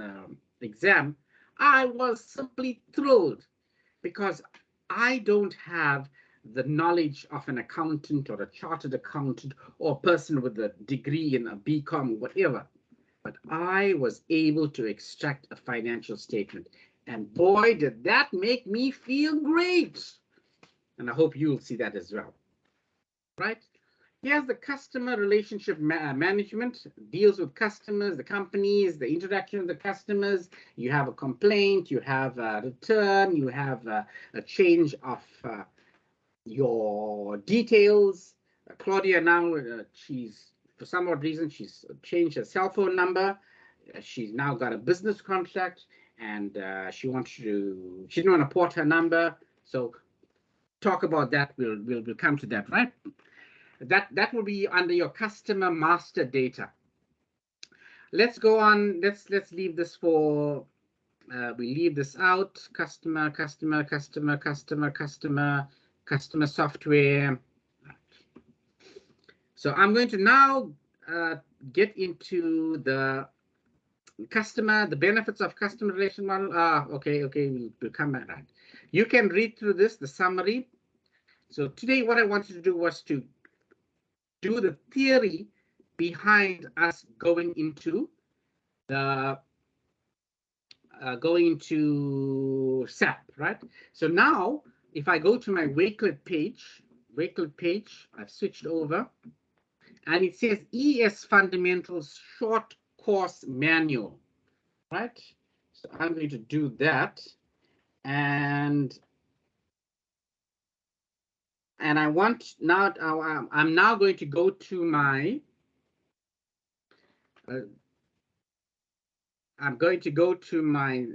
exam, I was simply thrilled because I don't have the knowledge of an accountant or a chartered accountant or a person with a degree in a BCom or whatever. But I was able to extract a financial statement. And boy, did that make me feel great. And I hope you'll see that as well. Right? Here's the customer relationship management, deals with customers, the companies, the interaction with the customers. You have a complaint, you have a return, you have a change of your details. Claudia now, she's, for some odd reason, she's changed her cell phone number. She's now got a business contract and she didn't want to port her number. So talk about that, we'll come to that, right? That will be under your customer master data. Let's go on. Let's leave this for. We leave this out. Customer software. So I'm going to now get into the customer, the benefits of customer relation model. Okay, we'll come back. Right. You can read through this, the summary. So today, what I wanted to do was to do the theory behind us going into the SAP, right? So now, if I go to my Wakelet page, I've switched over, and it says ES Fundamentals Short Course Manual, right? So I'm going to do that, and I want now. I'm now going to go to my. I'm going to go to my.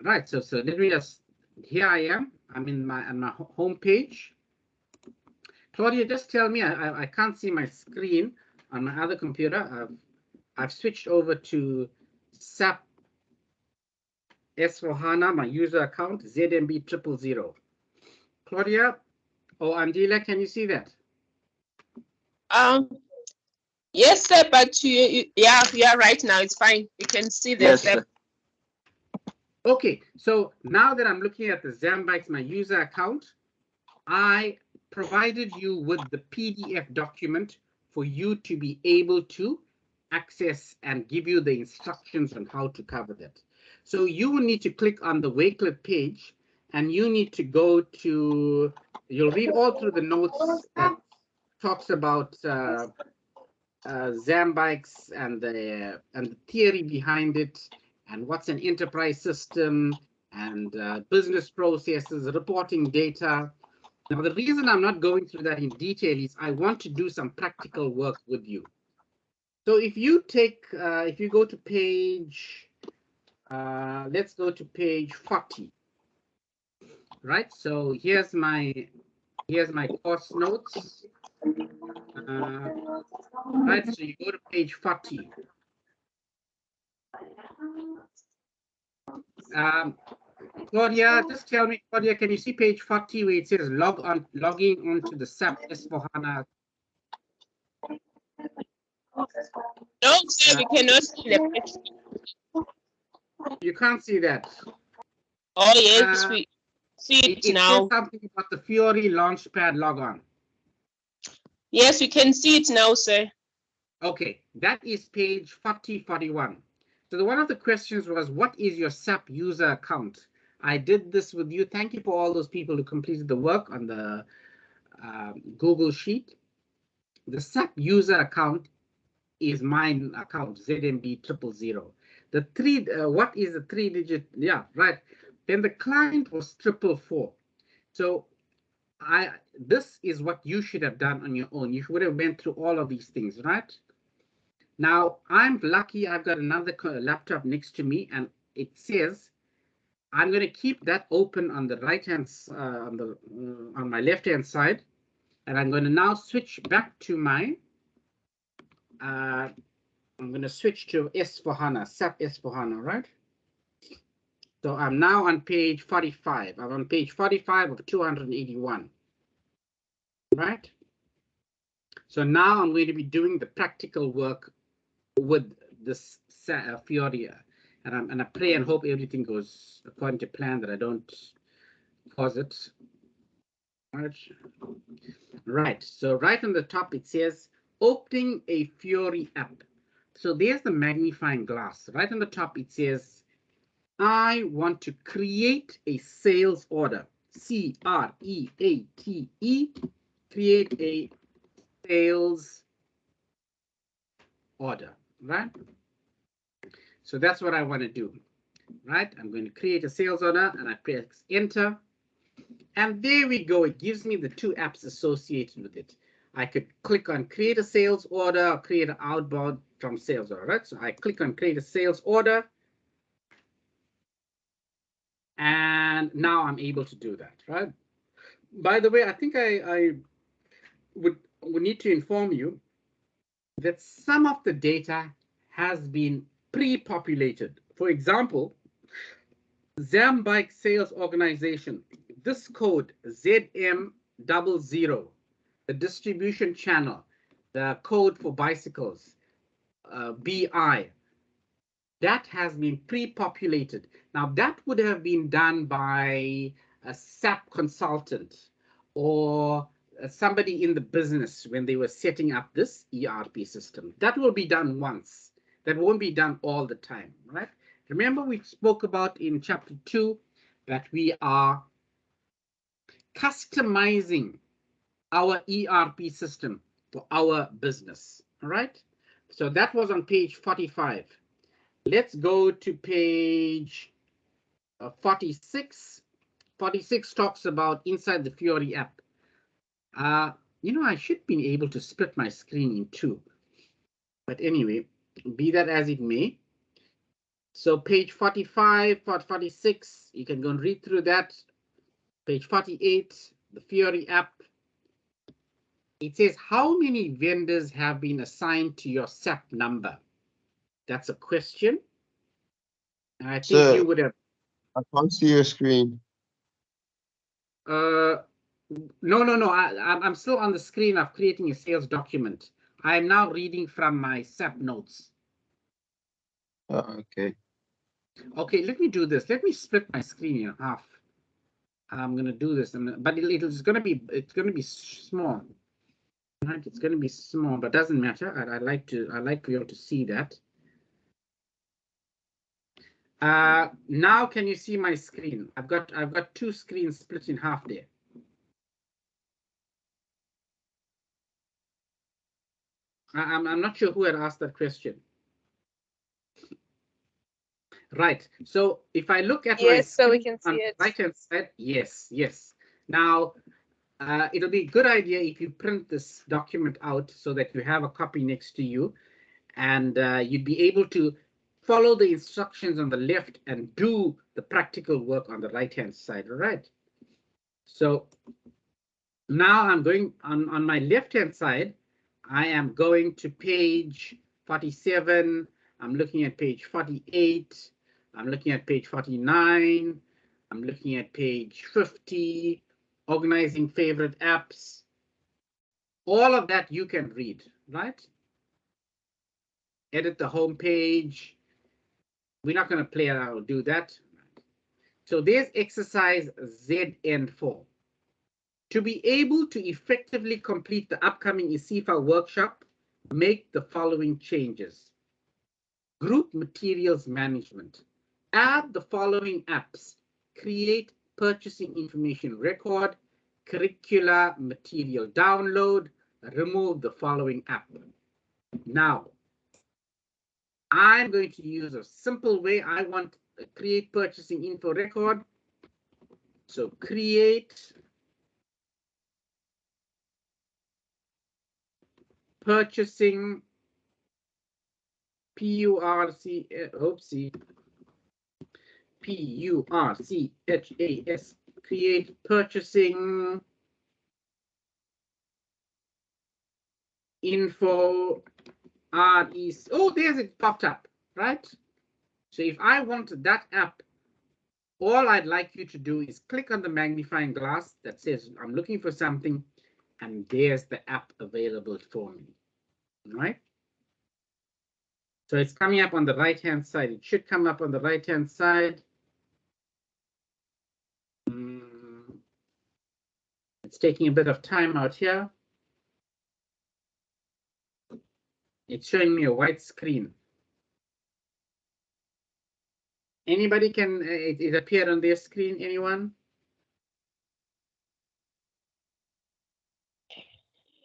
Right. So let me just. Here I am. I'm in on my home page. Claudia, just tell me. I can't see my screen on my other computer. I've switched over to SAP S4HANA, my user account, ZMB000. Claudia or Andila, can you see that? Yes, sir, but you are right now. It's fine. You can see the Yes, step. sir. Okay, so now that I'm looking at the Zambikes, my user account, I provided you with the PDF document for you to be able to access and give you the instructions on how to cover that. So you will need to click on the Wakelet page and you need to go to, you'll read all through the notes that talks about Zambikes and the theory behind it and what's an enterprise system and business processes, reporting data. Now, the reason I'm not going through that in detail is I want to do some practical work with you. So if you take, if you go to page, let's go to page 40, right? So here's my course notes. Right, so you go to page 40. Claudia, just tell me, Claudia, can you see page 40 where it says logging onto the SAP S4HANA? No, sir, we cannot see the picture. You can't see that. Oh, yes, we see it It now. says something about the Fiori Launchpad logon. Yes, we can see it now, sir. Okay, that is page 4041. So one of the questions was, what is your SAP user account? I did this with you. Thank you for all those people who completed the work on the Google Sheet. The SAP user account is mine account, ZMB000. The three, what is the 3-digit? Yeah, right. Then the client was 444. So this is what you should have done on your own. You would have went through all of these things, right? Now, I'm lucky I've got another laptop next to me, and it says, I'm going to keep that open on the right-hand, on my left-hand side, and I'm going to now switch back to my I'm going to switch to S4HANA, SAP S4HANA, right? So I'm now on page 45. I'm on page 45 of 281, right? So now I'm going to be doing the practical work with this Fiori, and I'm going to pray and hope everything goes according to plan, that I don't pause it. Right, so right on the top it says opening a Fiori app. So there's the magnifying glass. Right on the top it says, I want to create a sales order. C-R-E-A-T-E, create a sales order, right? So that's what I want to do, right? I'm going to create a sales order and I press enter. And there we go. It gives me the two apps associated with it. I could click on create a sales order or create an outbound from sales order, right? So I click on create a sales order. And now I'm able to do that, right? By the way, I think I would need to inform you that some of the data has been pre-populated. For example, Zambike Sales Organization, this code ZM00, the distribution channel, the code for bicycles, BI, that has been pre-populated. Now that would have been done by a SAP consultant or somebody in the business when they were setting up this ERP system. That will be done once. That won't be done all the time, right? Remember we spoke about in chapter 2 that we are customizing our ERP system for our business, all right? So that was on page 45. Let's go to page 46. 46 talks about inside the Fiori app. You know, I should be able to split my screen in two. But anyway, be that as it may. So page 45, 46, you can go and read through that. Page 48, the Fiori app. It says, how many vendors have been assigned to your SAP number? That's a question. I think you would have. I can't see your screen. No. I'm still on the screen of creating a sales document. I'm now reading from my SAP notes. Okay. Okay, let me do this. Let me split my screen in half. I'm going to do this, but it's going to be small. Right? It's going to be small, but doesn't matter. I like for you all to see that. Now can you see my screen? I've got two screens split in half there. I'm not sure who had asked that question. Right. So if I look at Yes, my so we can see on it. right hand side, yes. Now it'll be a good idea if you print this document out so that you have a copy next to you, and you'd be able to follow the instructions on the left and do the practical work on the right hand side. All right. So now I'm going on my left hand side. I am going to page 47. I'm looking at page 48. I'm looking at page 49. I'm looking at page 50, organizing favorite apps. All of that you can read, right? Edit the home page. We're not going to play around or do that. So there's exercise ZN4. To be able to effectively complete the upcoming ISIFA workshop, make the following changes. Group materials management. Add the following apps. Create purchasing information record, curricula material download, remove the following app. Now, I'm going to use a simple way. I want to create purchasing info record. So create purchasing P-U-R-C-H-A-S, create purchasing info Oh, there's it popped up, right? So if I want that app, all I'd like you to do is click on the magnifying glass that says I'm looking for something, and there's the app available for me, right? So it's coming up on the right-hand side. It should come up on the right-hand side. It's taking a bit of time out here. It's showing me a white screen. Anybody can, it appeared on their screen, anyone?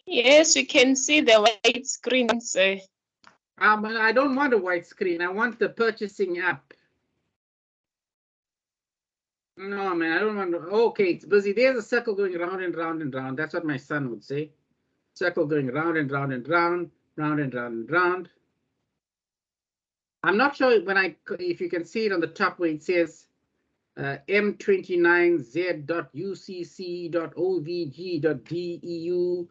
Yes, we can see the white screen, sir. I don't want a white screen. I want the purchasing app. No, man, I don't want to. Okay, it's busy. There's a circle going round and round and round. That's what my son would say. Circle going round and round and round, round and round and round. I'm not sure if you can see it on the top where it says M29Z.UCC.OVG.DEU.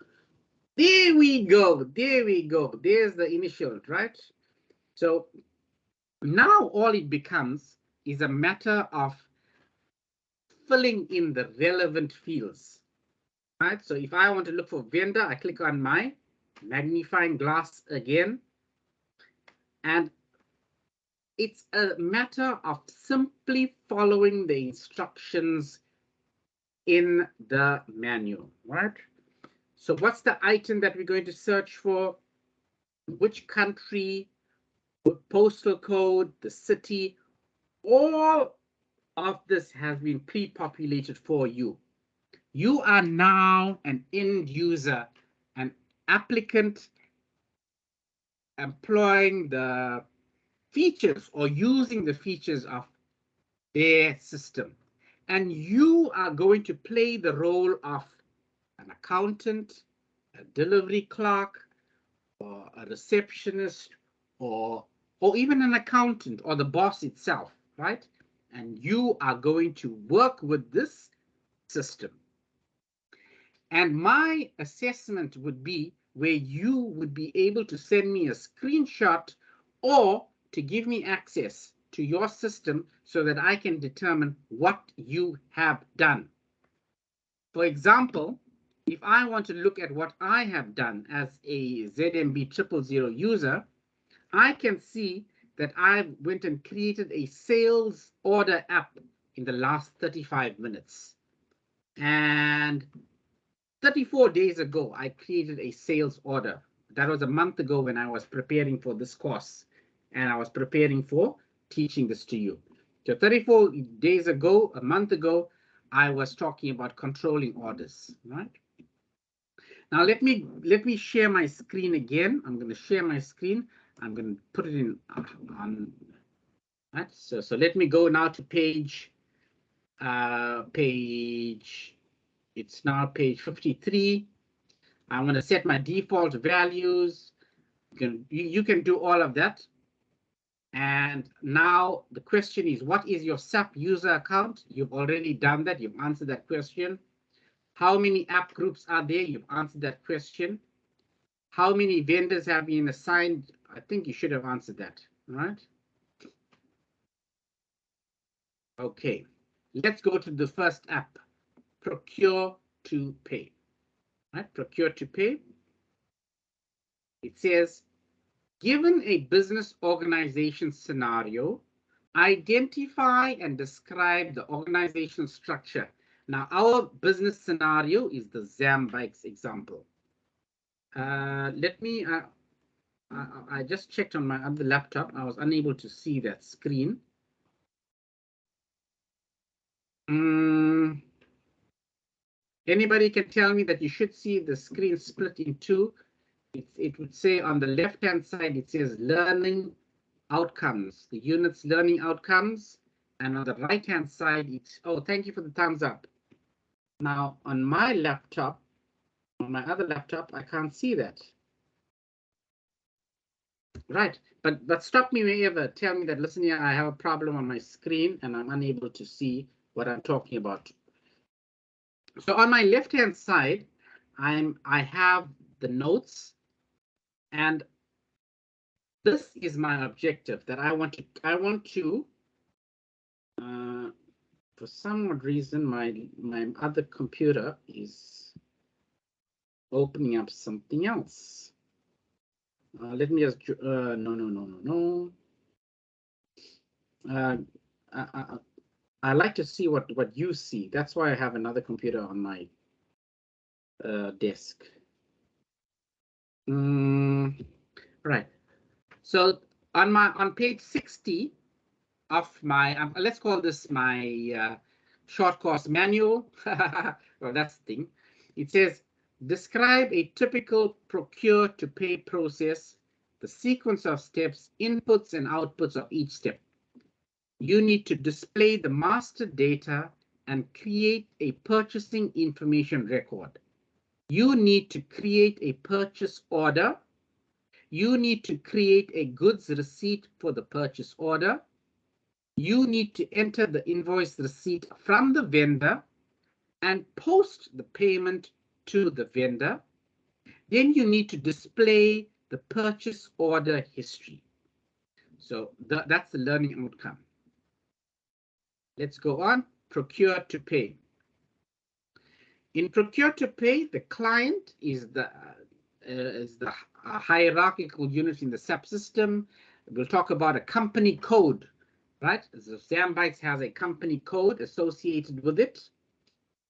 There we go. There we go. There's the initial, right? So now all it becomes is a matter of filling in the relevant fields, right? So if I want to look for vendor, I click on my magnifying glass again, and it's a matter of simply following the instructions in the manual, right? So what's the item that we're going to search for? Which country, postal code, the city, all of this has been pre-populated for you. You are now an end user, an applicant employing the features or using the features of their system. And you are going to play the role of an accountant, a delivery clerk, or a receptionist, or even an accountant or the boss itself, right? And you are going to work with this system. And my assessment would be where you would be able to send me a screenshot or to give me access to your system so that I can determine what you have done. For example, if I want to look at what I have done as a ZMB 000 user, I can see that I went and created a sales order app in the last 35 minutes. And 34 days ago, I created a sales order. That was a month ago when I was preparing for this course and I was preparing for teaching this to you. So 34 days ago, a month ago, I was talking about controlling orders, right? Now let me share my screen again. I'm going to share my screen. I'm going to put it in on right. So let me go now to page. It's now page 53. I'm going to set my default values. You can do all of that. And now the question is, what is your SAP user account? You've already done that. You've answered that question. How many app groups are there? You've answered that question. How many vendors have been assigned? I think you should have answered that, right? Okay, let's go to the first app, Procure to Pay. Right, Procure to Pay. It says, given a business organization scenario, identify and describe the organization structure. Now, our business scenario is the Zambikes example. Let me, I just checked on my other laptop. I was unable to see that screen. Anybody can tell me that you should see the screen split in two. It would say on the left-hand side, it says learning outcomes, the unit's learning outcomes. And on the right-hand side, it's, oh, thank you for the thumbs up. Now, on my laptop, on my other laptop, I can't see that. Right, but stop me whenever. Tell me that, listen here, I have a problem on my screen and I'm unable to see what I'm talking about. So on my left-hand side, I have the notes, and this is my objective that I want to, for some odd reason, my other computer is opening up something else. Let me just, no. I like to see what you see. That's why I have another computer on my desk. Right. So on page 60 of my, let's call this my short course manual. Well, that's the thing. It says, describe a typical procure to pay process, the sequence of steps, inputs and outputs of each step. You need to display the master data and create a purchasing information record. You need to create a purchase order. You need to create a goods receipt for the purchase order. You need to enter the invoice receipt from the vendor and post the payment to the vendor. Then you need to display the purchase order history. So that's the learning outcome. Let's go on. Procure to pay. In procure to pay, the client is the hierarchical unit in the subsystem. We'll talk about a company code, right? So Zambikes has a company code associated with it.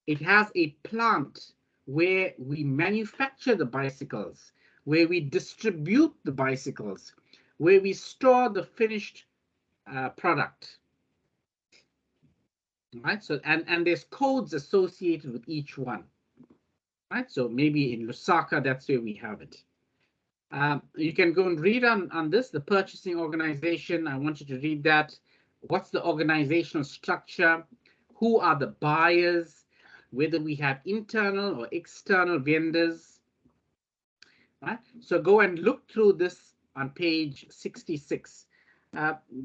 It has a plant where we manufacture the bicycles, where we distribute the bicycles, where we store the finished product. Right, so and there's codes associated with each one. Right, so maybe in Lusaka, that's where we have it. You can go and read on this, the purchasing organization. I want you to read that. What's the organizational structure? Who are the buyers? Whether we have internal or external vendors. Right, so go and look through this on page 66.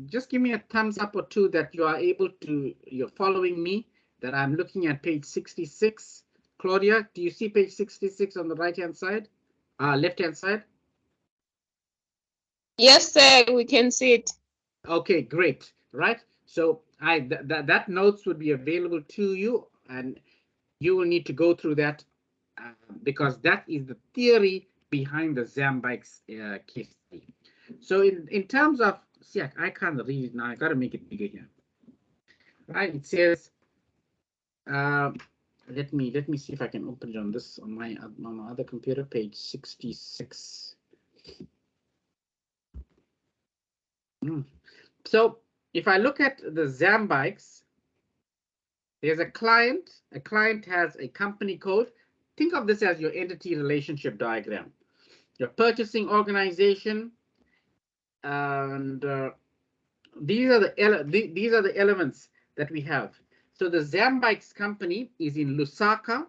Just give me a thumbs up or two that you are able to, you're following me, that I'm looking at page 66. Claudia, do you see page 66 on the right-hand side, left-hand side? Yes, sir, we can see it. Okay, great, right? So that notes would be available to you, and you will need to go through that because that is the theory behind the Zambikes case study. So in terms of, see, I can't read it now. I got to make it bigger here. Right? It says, let me see if I can open it on this on my other computer, page 66. So if I look at the Zambikes, there's a client. A client has a company code. Think of this as your entity relationship diagram. Your purchasing organization, and these are the elements that we have. So the Zambikes company is in Lusaka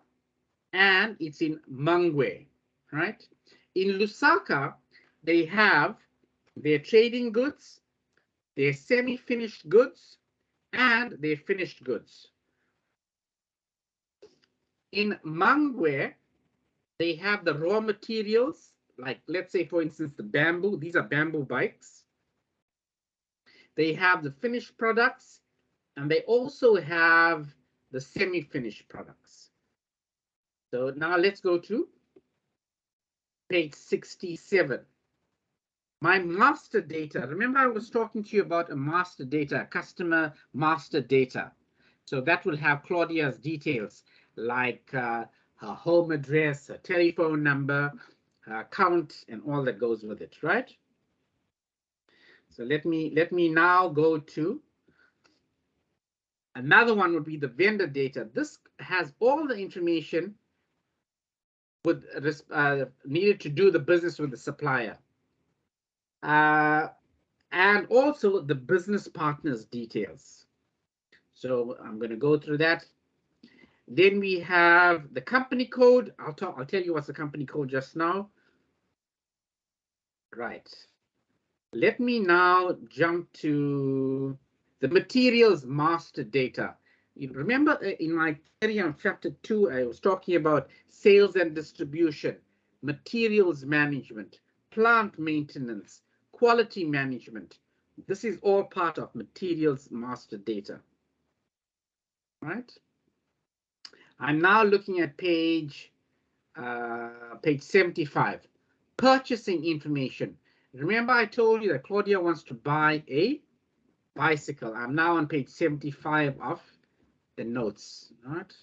and it's in Mangwe, right? In Lusaka, they have their trading goods, their semi-finished goods, and their finished goods. In Mangwe, they have the raw materials, like let's say, for instance, the bamboo. These are bamboo bikes. They have the finished products, and they also have the semi-finished products. So now let's go to page 67. My master data. Remember, I was talking to you about a master data, customer master data. So that will have Claudia's details, like her home address, her telephone number, her account, and all that goes with it, right? So let me now go to another one. Would be the vendor data. This has all the information with needed to do the business with the supplier, and also the business partners details. So I'm going to go through that. Then we have the company code. I'll tell you what's the company code just now. Right. Let me now jump to the materials master data. You remember in my theory on chapter 2, I was talking about sales and distribution, materials management, plant maintenance, quality management. This is all part of materials master data. Right? I'm now looking at page 75. Purchasing information. Remember I told you that Claudia wants to buy a bicycle. I'm now on page 75 of the notes. Right?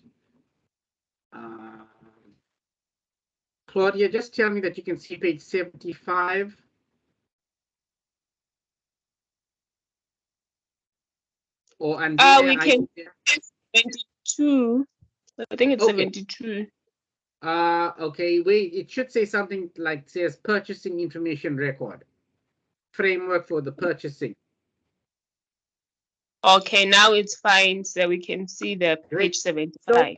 Claudia, just tell me that you can see page 75. Or Andrea, we can 72. I think it's Okay. 72. Okay, wait, it should say something like says purchasing information record. Framework for the purchasing. Okay, now it's fine. So we can see the Great. page 75.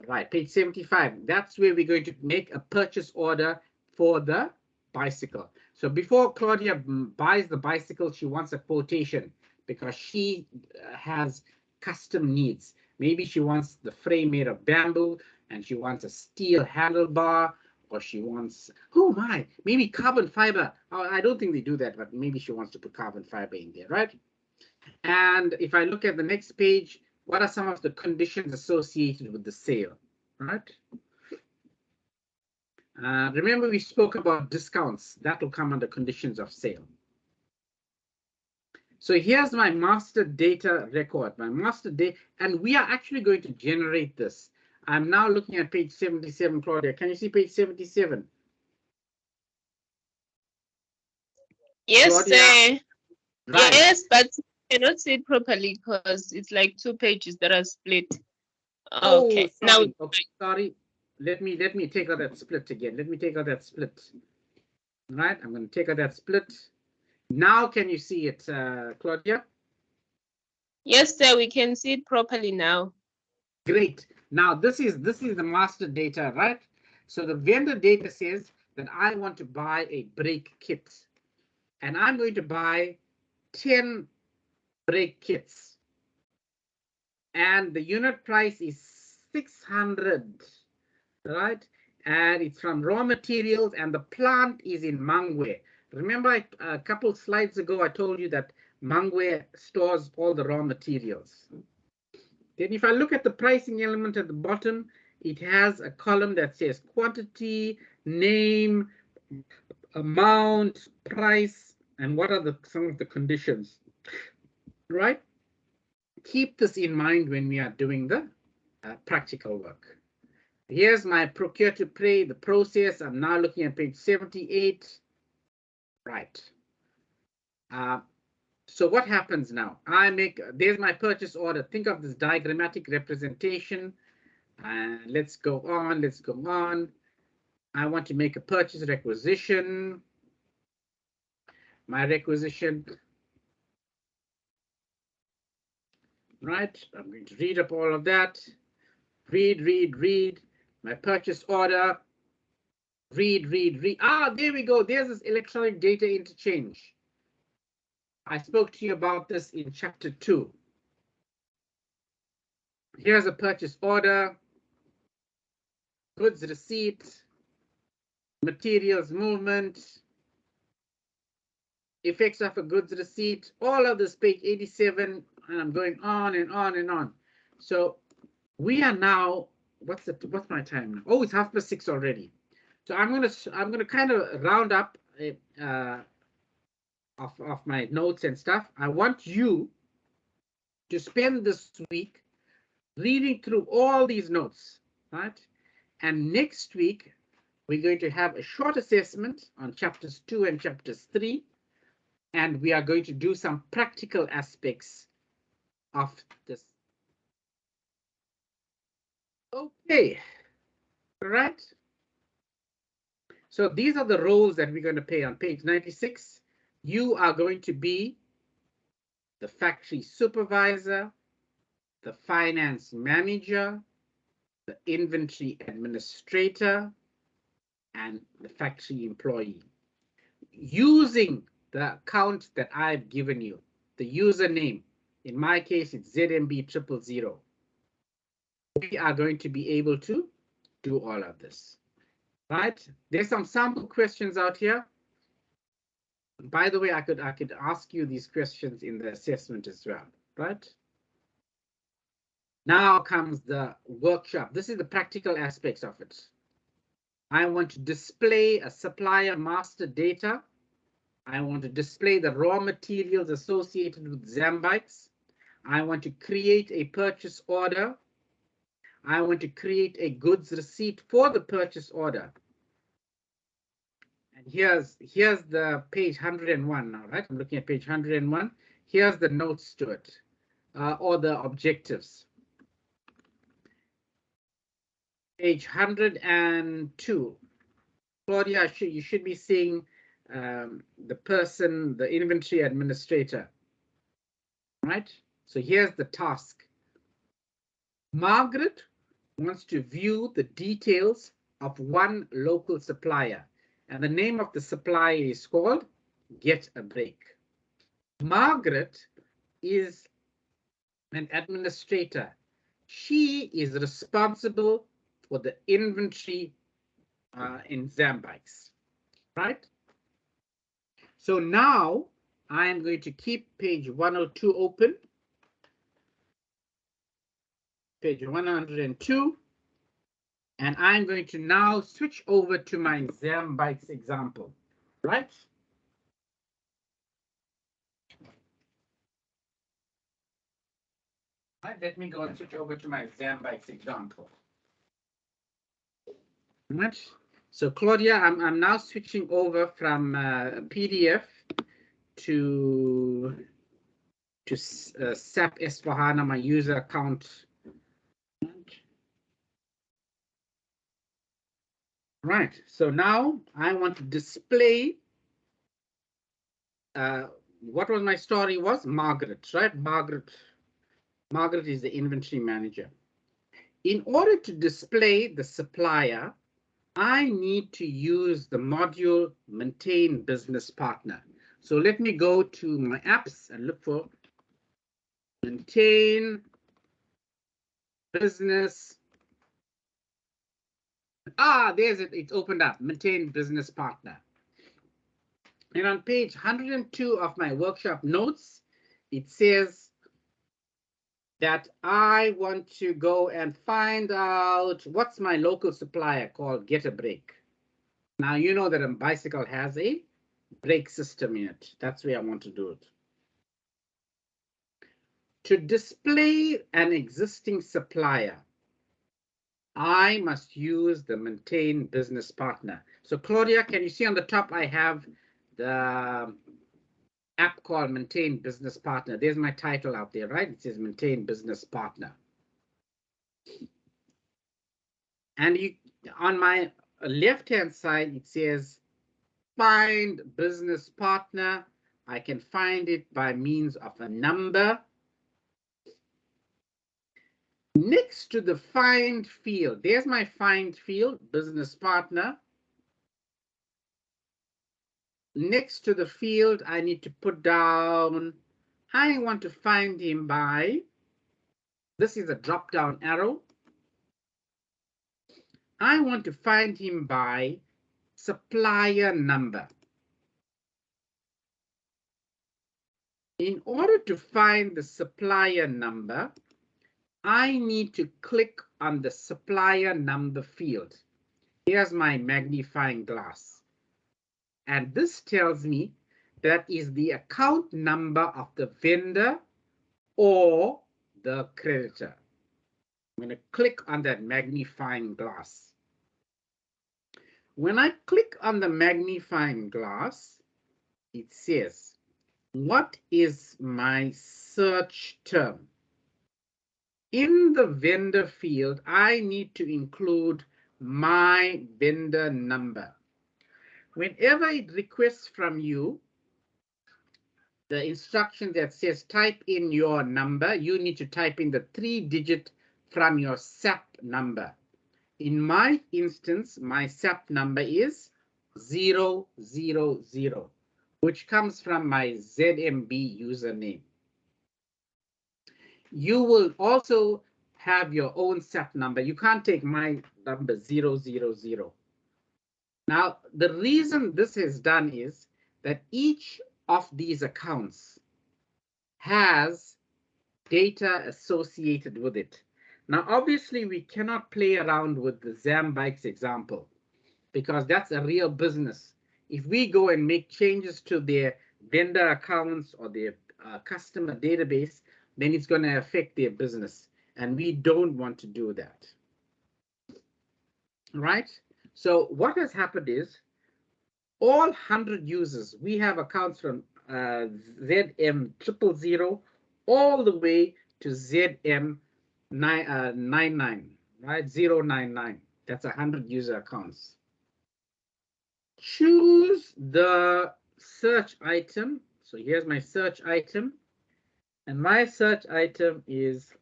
Right, page 75. That's where we're going to make a purchase order for the bicycle. So before Claudia buys the bicycle, she wants a quotation because she has custom needs. Maybe she wants the frame made of bamboo and she wants a steel handlebar, or she wants, oh my, maybe carbon fiber. Oh, I don't think they do that, but maybe she wants to put carbon fiber in there, right? And if I look at the next page, what are some of the conditions associated with the sale, right? Remember we spoke about discounts. That will come under conditions of sale. So here's my master data record, my master data, and we are actually going to generate this. I'm now looking at page 77, Claudia. Can you see page 77? Yes, Claudia? Right. yes, but I cannot see it properly because it's like 2 pages that are split. Okay, Oh, now sorry. Okay, sorry. Let me take out that split again. Let me take out that split. Right, I'm going to take out that split. Now, can you see it, Claudia? yes, sir, we can see it properly now. Great. Now, this is the master data, right? So the vendor data says that I want to buy a brake kit, and I'm going to buy 10 brake kits, and the unit price is 600, right? And it's from raw materials, and the plant is in Mangwe. Remember, a couple slides ago, I told you that Mangwe stores all the raw materials. Then if I look at the pricing element at the bottom, it has a column that says quantity, name, amount, price, and what are some of the conditions, right? Keep this in mind when we are doing the practical work. Here's my procure to pay, the process. I'm now looking at page 78. Right. So what happens now? There's my purchase order. Think of this diagrammatic representation. Let's go on. Let's go on. I want to make a purchase requisition. My requisition. Right. I'm going to read up all of that. Read. My purchase order. Read. Ah, there we go. There's this electronic data interchange. I spoke to you about this in chapter 2. Here's a purchase order, goods receipt, materials movement, effects of a goods receipt, all of this, page 87, and I'm going on and on and on. So we are now, what's my time now? Oh, it's 6:30 already. So I'm gonna kind of round up of my notes and stuff. I want you to spend this week reading through all these notes, right? And next week, we're going to have a short assessment on chapters 2 and chapters 3, and we are going to do some practical aspects of this. Okay, all right. So these are the roles that we're going to play on page 96. You are going to be the factory supervisor, the finance manager, the inventory administrator, and the factory employee. Using the account that I've given you, the username, in my case, it's ZMB000. We are going to be able to do all of this, right? There's some sample questions out here. By the way, I could ask you these questions in the assessment as well, right? Now comes the workshop. This is the practical aspects of it. I want to display a supplier master data. I want to display the raw materials associated with Zambites. I want to create a purchase order. I want to create a goods receipt for the purchase order. And here's the page 101 now, right? I'm looking at page 101. Here's the notes to it, or the objectives. Page 102. Claudia, you should be seeing the person, the inventory administrator, right? So here's the task. Margaret wants to view the details of one local supplier, and the name of the supplier is called Get a Break. Margaret is an administrator. She is responsible for the inventory in Zambites, right? So now I am going to keep page 102 open. Page 102. And I'm going to now switch over to my Zambites example, right? Right, let me go and switch over to my Zambites example. Right. So Claudia, I'm now switching over from PDF to SAP S/4HANA, my user account. Right. So now I want to display what was my story was Margaret, right? Margaret is the inventory manager. In order to display the supplier, I need to use the module maintain business partner. So let me go to my apps and look for maintain business. There's it. It's opened up. Maintain business partner. And on page 102 of my workshop notes, it says that I want to go and find out what's my local supplier called Get a Break. Now, you know that a bicycle has a brake system in it. That's where I want to do it. To display an existing supplier, I must use the maintain business partner. So Claudia, can you see on the top, I have the app called Maintain Business Partner. There's my title out there, right? It says Maintain Business Partner. And on my left-hand side, it says Find Business Partner. I can find it by means of a number. Next to the Find field, there's my Find field, Business Partner. Next to the field, I need to put down, I want to find him by, this is a drop-down arrow. I want to find him by supplier number. In order to find the supplier number, I need to click on the supplier number field. Here's my magnifying glass. And this tells me that is the account number of the vendor or the creditor. I'm going to click on that magnifying glass. When I click on the magnifying glass, it says, what is my search term? In the vendor field, I need to include my vendor number. Whenever it requests from you the instruction that says type in your number, you need to type in the 3-digit from your SAP number. In my instance, my SAP number is 000, which comes from my ZMB username. You will also have your own SAP number. You can't take my number 000. Now, the reason this is done is that each of these accounts has data associated with it. Now, obviously, we cannot play around with the Zambikes example because that's a real business. If we go and make changes to their vendor accounts or their customer database, then it's going to affect their business. And we don't want to do that. Right? So what has happened is all 100 users, we have accounts from ZM000 all the way to ZM99, right? 099. That's 100 user accounts. Choose the search item. So here's my search item. And my search item is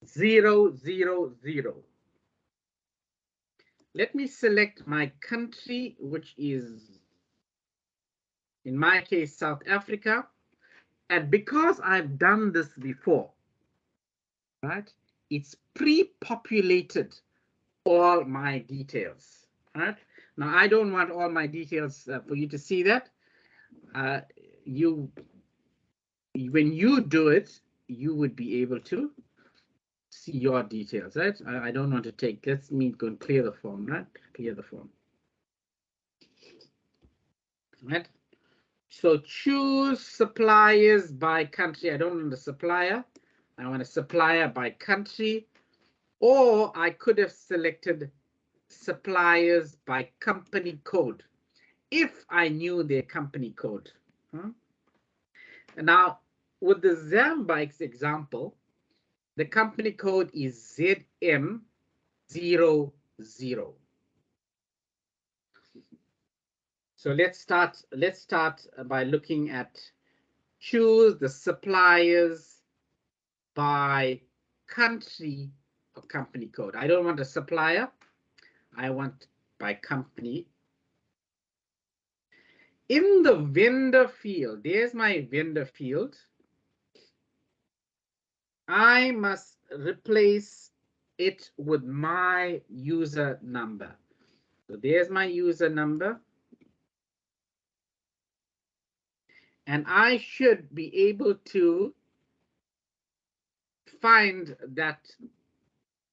000. Let me select my country, which is, in my case, South Africa. And because I've done this before, right, it's pre-populated all my details, right? Now, I don't want all my details for you to see that. When you do it, you would be able to see your details, right? I don't want to take, let's go and clear the form, right? Clear the form. Right? So choose suppliers by country. I don't want the supplier. I want a supplier by country. Or I could have selected suppliers by company code if I knew their company code. And now, with the Zambikes example, the company code is ZM00. So let's start by looking at choose the suppliers by country or company code. I don't want a supplier. I want by company. In the vendor field, there's my vendor field. I must replace it with my user number. So there's my user number. And I should be able to find that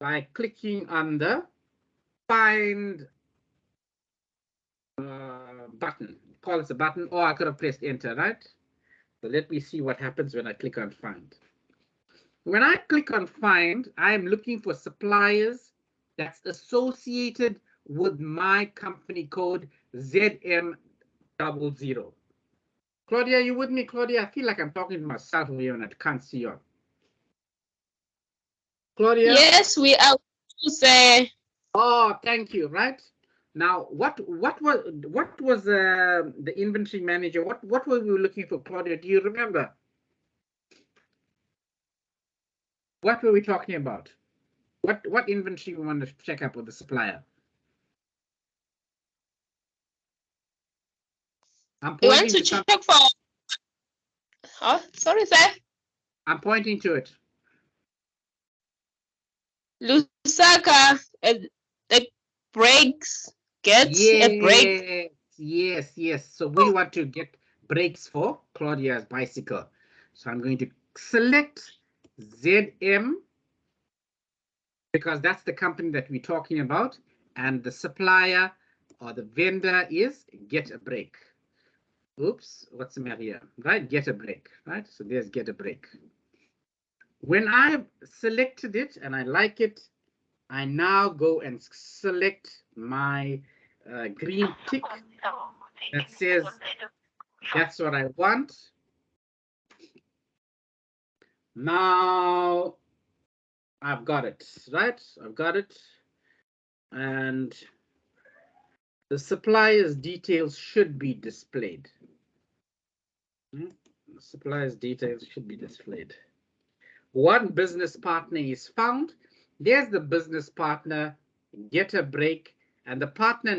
by clicking on the find button. Call it a button, or I could have pressed enter, right? So let me see what happens when I click on find. When I click on find, I'm looking for suppliers that's associated with my company code ZM00. Claudia, you with me, Claudia? I feel like I'm talking to myself here and I can't see you. Claudia? Yes, we are. Oh, thank you. Right now, what was the inventory manager? What were we looking for, Claudia? Do you remember? What were we talking about? What inventory we want to check up with the supplier? I'm We want pointing to to check for. Oh, sorry, sir. I'm pointing to it. Lusaka, the breaks gets a break. Yes. So we want to get brakes for Claudia's bicycle. So I'm going to select ZM because that's the company that we're talking about, and the supplier or the vendor is Get a Break. Oops, what's the matter here? Right, Get a Break, right? So there's Get a Break. When I've selected it and I like it, I now go and select my green tick that says that's what I want. Now I've got it, right? I've got it. And the supplier's details should be displayed. The supplier's details should be displayed. One business partner is found. There's the business partner, Get a Break, and the partner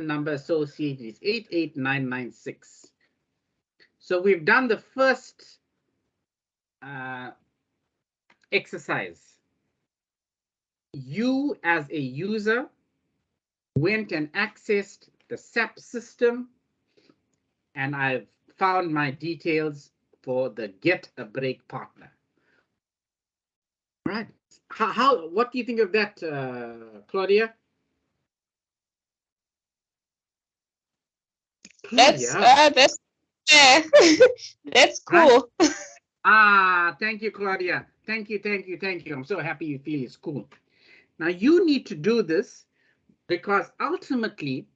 number associated is 88996. So we've done the first exercise. You as a user went and accessed the SAP system, and I've found my details for the get a break partner. All right. What do you think of that, Claudia? That's Claudia. that's cool. Thank you, Claudia. Thank you. I'm so happy you feel it's cool. Now you need to do this because ultimately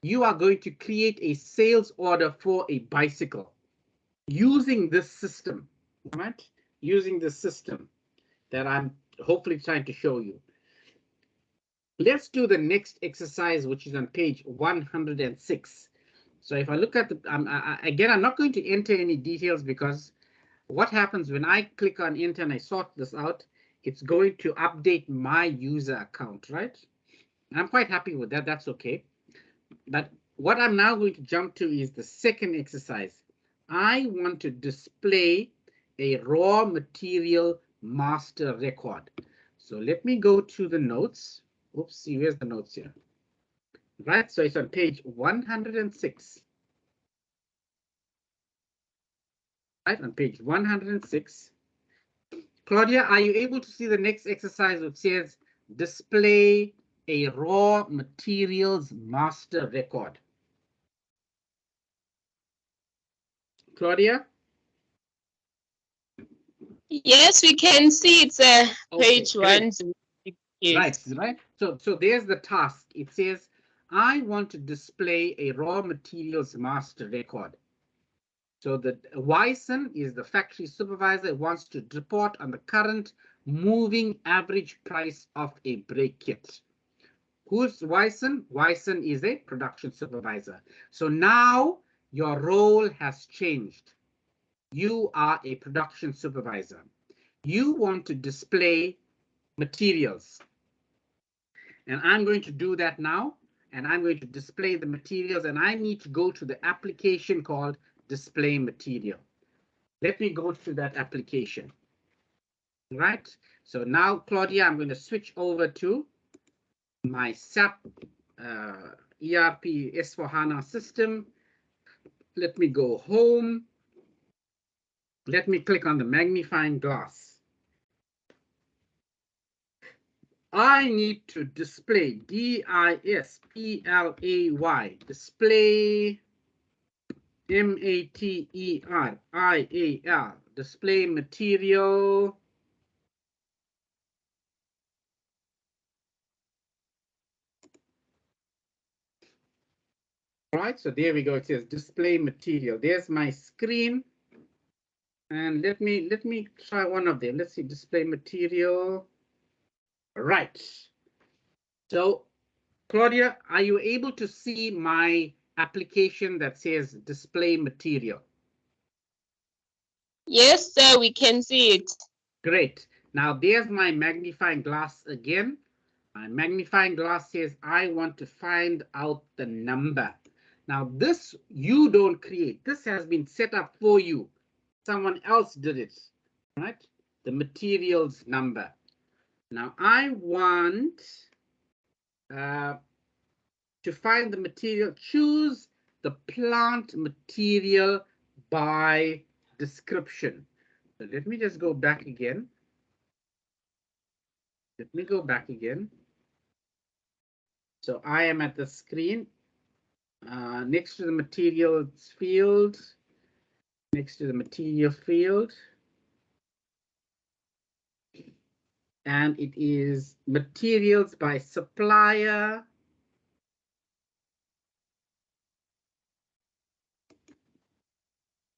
you are going to create a sales order for a bicycle using this system, right? Using the system that I'm hopefully trying to show you. Let's do the next exercise, which is on page 106. So if I look at the, again, I'm not going to enter any details because what happens when I click on enter and I sort this out, it's going to update my user account, right? And I'm quite happy with that. That's okay. But what I'm now going to jump to is the second exercise. I want to display a raw material master record. So let me go to the notes. Oops, see, where's the notes here? Right, so it's on page 106. Right, on page 106. Claudia, are you able to see the next exercise which says display a raw materials master record? Claudia? Yes, we can see it's page great. 1. Right. So there's the task. It says, I want to display a raw materials master record. So the Wyson is the factory supervisor. It wants to report on the current moving average price of a brake kit. Who's Wyson? Wyson is a production supervisor. So now your role has changed. You are a production supervisor. You want to display materials. And I'm going to do that now. And I'm going to display the materials. And I need to go to the application called display material. Let me go to that application. Right. So now, Claudia, I'm going to switch over to my SAP ERP S4HANA system. Let me go home. Let me click on the magnifying glass. I need to display DISPLAY, display MATERIAL, display material. Right, so there we go. It says display material. There's my screen. And let me try one of them. Let's see, display material. Right. So, Claudia, are you able to see my application that says display material? Yes, sir, we can see it. Great. Now there's my magnifying glass again. My magnifying glass says I want to find out the number. Now this you don't create. This has been set up for you. Someone else did it, right? The materials number. Now I want to find the material. Choose the plant material by description. So let me just go back again. Let me go back again. So I am at the screen next to the materials field. Next to the material field. And it is materials by supplier.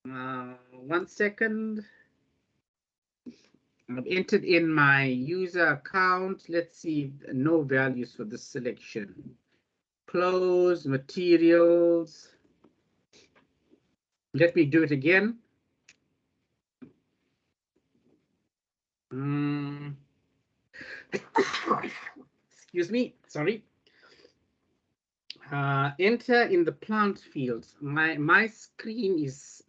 One second. I've entered in my user account. Let's see, no values for this selection. Close materials. Let me do it again. Excuse me, sorry. Enter in the plant field. My screen is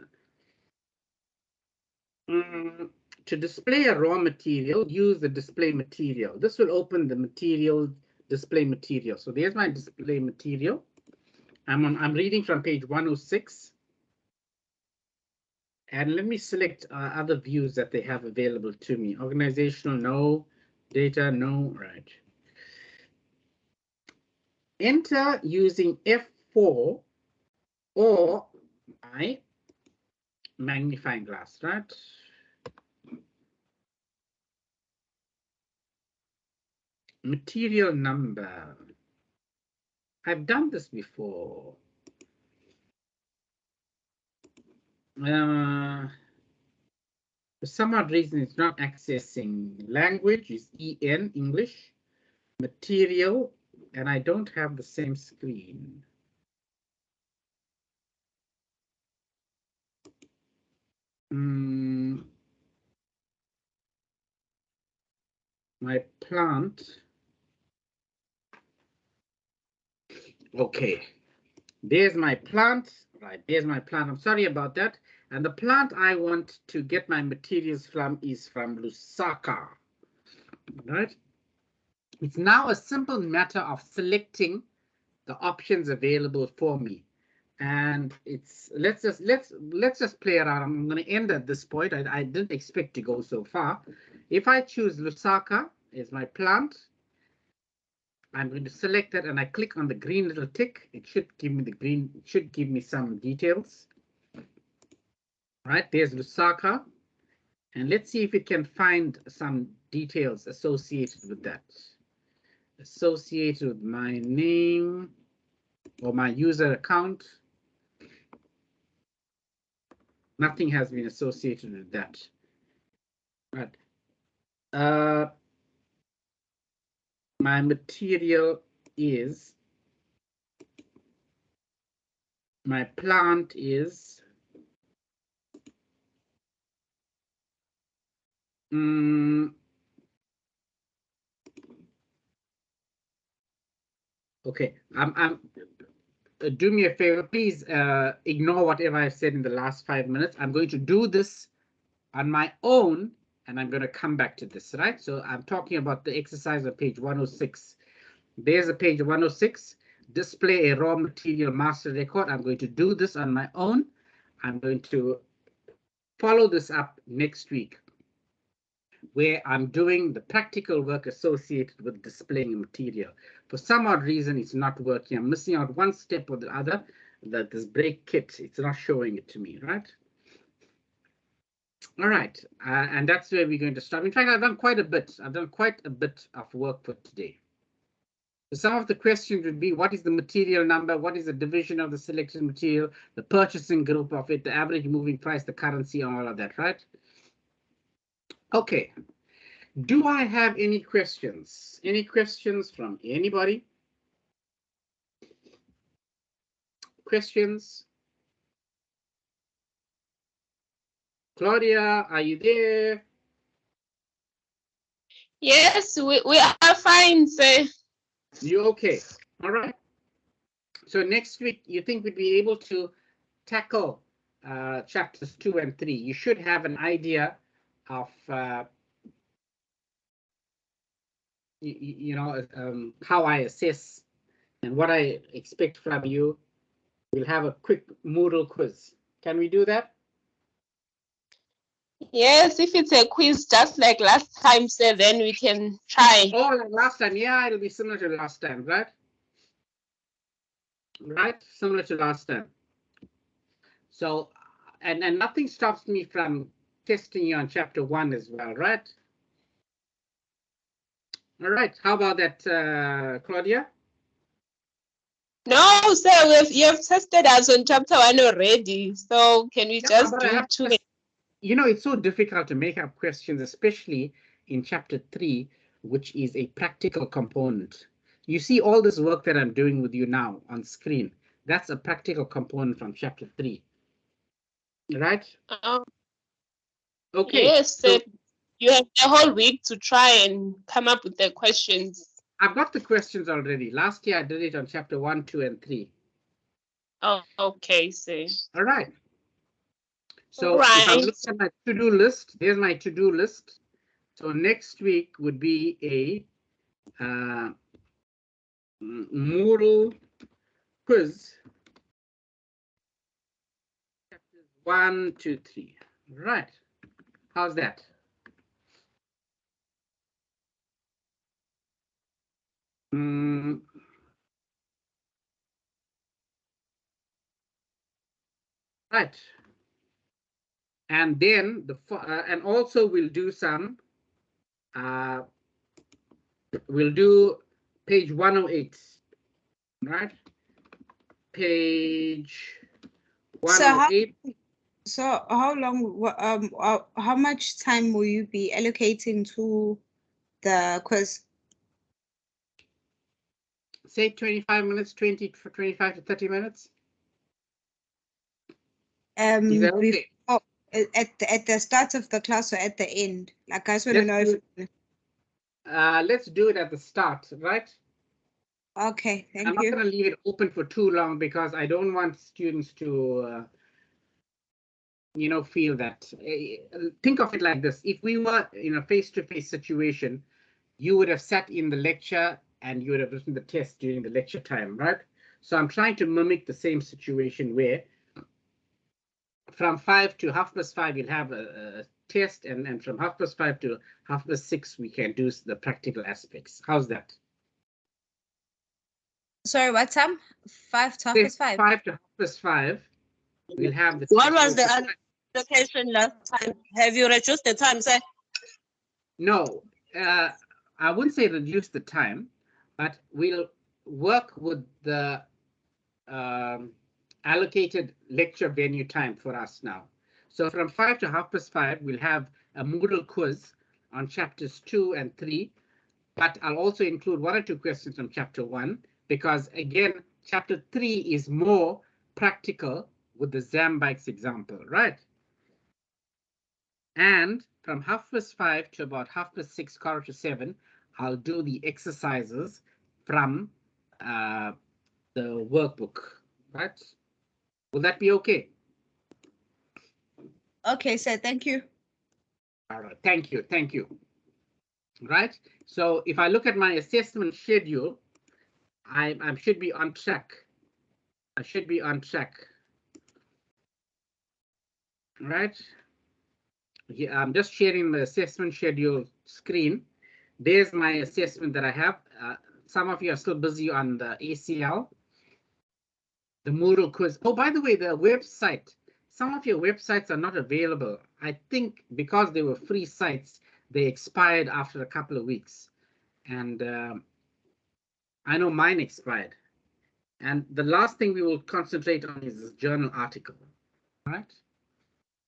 to display a raw material, use the display material. This will open the material display material. So there's my display material. I'm reading from page 106. And let me select other views that they have available to me. Organizational, no. Data, no. Right. Enter using F4 or my magnifying glass, right? Material number. I've done this before. For some odd reason, it's not accessing. Language is EN, English. Material, and I don't have the same screen. My plant. Okay, there's my plant. Right, there's my plant. I'm sorry about that. And the plant I want to get my materials from is from Lusaka. Right. It's now a simple matter of selecting the options available for me. And it's let's just play around. I'm going to end at this point. I didn't expect to go so far. If I choose Lusaka as my plant, I'm going to select that and I click on the green little tick. It should give me the green, it should give me some details. Right, there's Lusaka. And let's see if it can find some details associated with that. Associated with my name or my user account. Nothing has been associated with that. Right. My material is, my plant is okay, do me a favor, please ignore whatever I've said in the last 5 minutes. I'm going to do this on my own, and I'm going to come back to this, right? So I'm talking about the exercise on page 106. There's a page 106, display a raw material master record. I'm going to do this on my own. I'm going to follow this up next week, where I'm doing the practical work associated with displaying a material. For some odd reason, it's not working. I'm missing out one step or the other. That this break kit, it's not showing it to me, right? All right, and that's where we're going to start. In fact, I've done quite a bit. I've done quite a bit of work for today. So some of the questions would be, what is the material number? What is the division of the selected material? The purchasing group of it, the average moving price, the currency, all of that, right? Okay. Do I have any questions? Any questions from anybody? Questions? Claudia, are you there? Yes, we are fine, sir. You okay? All right. So next week, you think we'd be able to tackle chapters 2 and 3. You should have an idea of how I assess and what I expect from you. We'll have a quick Moodle quiz. Can we do that? Yes, if it's a quiz just like last time, sir, then we can try. Oh, like last time. Yeah, it'll be similar to last time, right? Right, similar to last time. So, and nothing stops me from testing you on chapter 1 as well, right? All right, how about that, Claudia? No, sir, you have tested us on chapter 1 already. So can we just do 2? You know, it's so difficult to make up questions, especially in chapter 3, which is a practical component. You see all this work that I'm doing with you now on screen. That's a practical component from chapter 3. Right? Okay. Yes, so sir. You have a whole week to try and come up with the questions. I've got the questions already. Last year I did it on chapter 1, 2, and 3. Oh, okay, sir. All right. So Right. if I'm looking at my to-do list, there's my to-do list. So next week would be a Moodle quiz 1, 2, 3. Right. How's that? Right. And then and also we'll do some. We'll do page 108. Right. Page 108. So how long? How much time will you be allocating to the quiz? Say 25 minutes, 25 to 30 minutes. Is that okay? Before, at the start of the class or at the end? Like, I just want to know if. Let's do it at the start, right? Okay, I'm thank not you. going to leave it open for too long because I don't want students to, feel that. Think of it like this. If we were in a face-to-face situation, you would have sat in the lecture and you would have written the test during the lecture time, right? So I'm trying to mimic the same situation where from 5 to 5:30, you'll have a test, and from 5:30 to 6:30, we can do the practical aspects. How's that? Sorry, what time? 5 to 5:30. 5 to 5:30, we'll have the. What was the allocation last time? Have you reduced the time, sir? No, I wouldn't say reduce the time, but we'll work with the allocated lecture venue time for us now. So from 5 to 5:30, we'll have a Moodle quiz on chapters 2 and 3, but I'll also include 1 or 2 questions from chapter 1, because again, chapter 3 is more practical with the Zambikes example, right? And from 5:30 to about 6:30, 7, I'll do the exercises from the workbook, right? Will that be okay? Okay, sir, thank you. All right, thank you, thank you. Right, so if I look at my assessment schedule, I should be on track. I should be on track. Right. Yeah, I'm just sharing the assessment schedule screen. There's my assessment that I have. Some of you are still busy on the ACL, the Moodle quiz. Oh, by the way, the website. Some of your websites are not available. I think because they were free sites, they expired after a couple of weeks. And I know mine expired. And the last thing we will concentrate on is this journal article, right?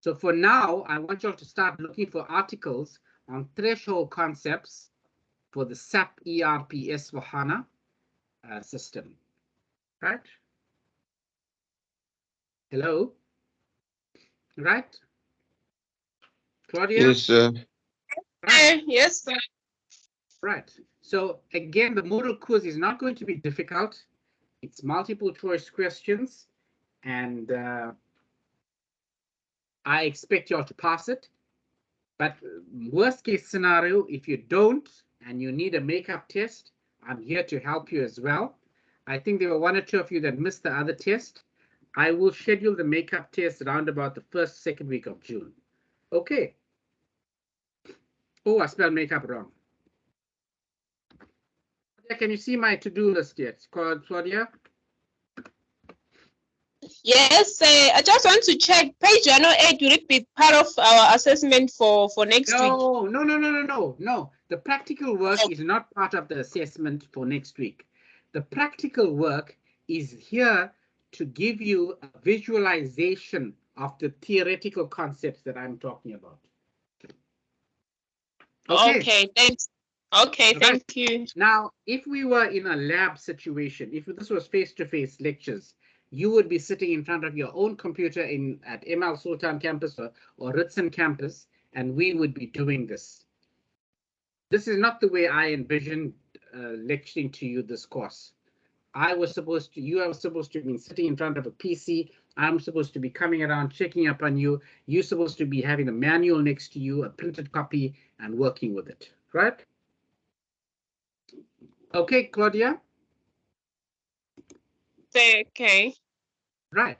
So for now, I want you all to start looking for articles on threshold concepts for the SAP ERP S/4HANA system, right? Hello, right? Claudia? Yes, sir. Right. Yes, sir. Right. So again, the Moodle quiz is not going to be difficult. It's multiple choice questions, and I expect you all to pass it. But worst case scenario, if you don't and you need a makeup test, I'm here to help you as well. I think there were 1 or 2 of you that missed the other test. I will schedule the makeup test around about the 1st, 2nd week of June. Okay. Oh, I spelled makeup wrong. Can you see my to-do list yet, Claudia? Yes, I just want to check page 108. Will it be part of our assessment for next week? No. The practical work is not part of the assessment for next week. The practical work is here to give you a visualization of the theoretical concepts that I'm talking about. Okay, thanks. Okay, Right. thank you. Now, if we were in a lab situation, if this was face-to-face lectures, you would be sitting in front of your own computer at ML Sultan campus or Ritson campus, and we would be doing this. This is not the way I envisioned lecturing to you this course. You are supposed to be sitting in front of a PC. I'm supposed to be coming around, checking up on you. You're supposed to be having a manual next to you, a printed copy, and working with it, right? Okay, Claudia? Okay. Right.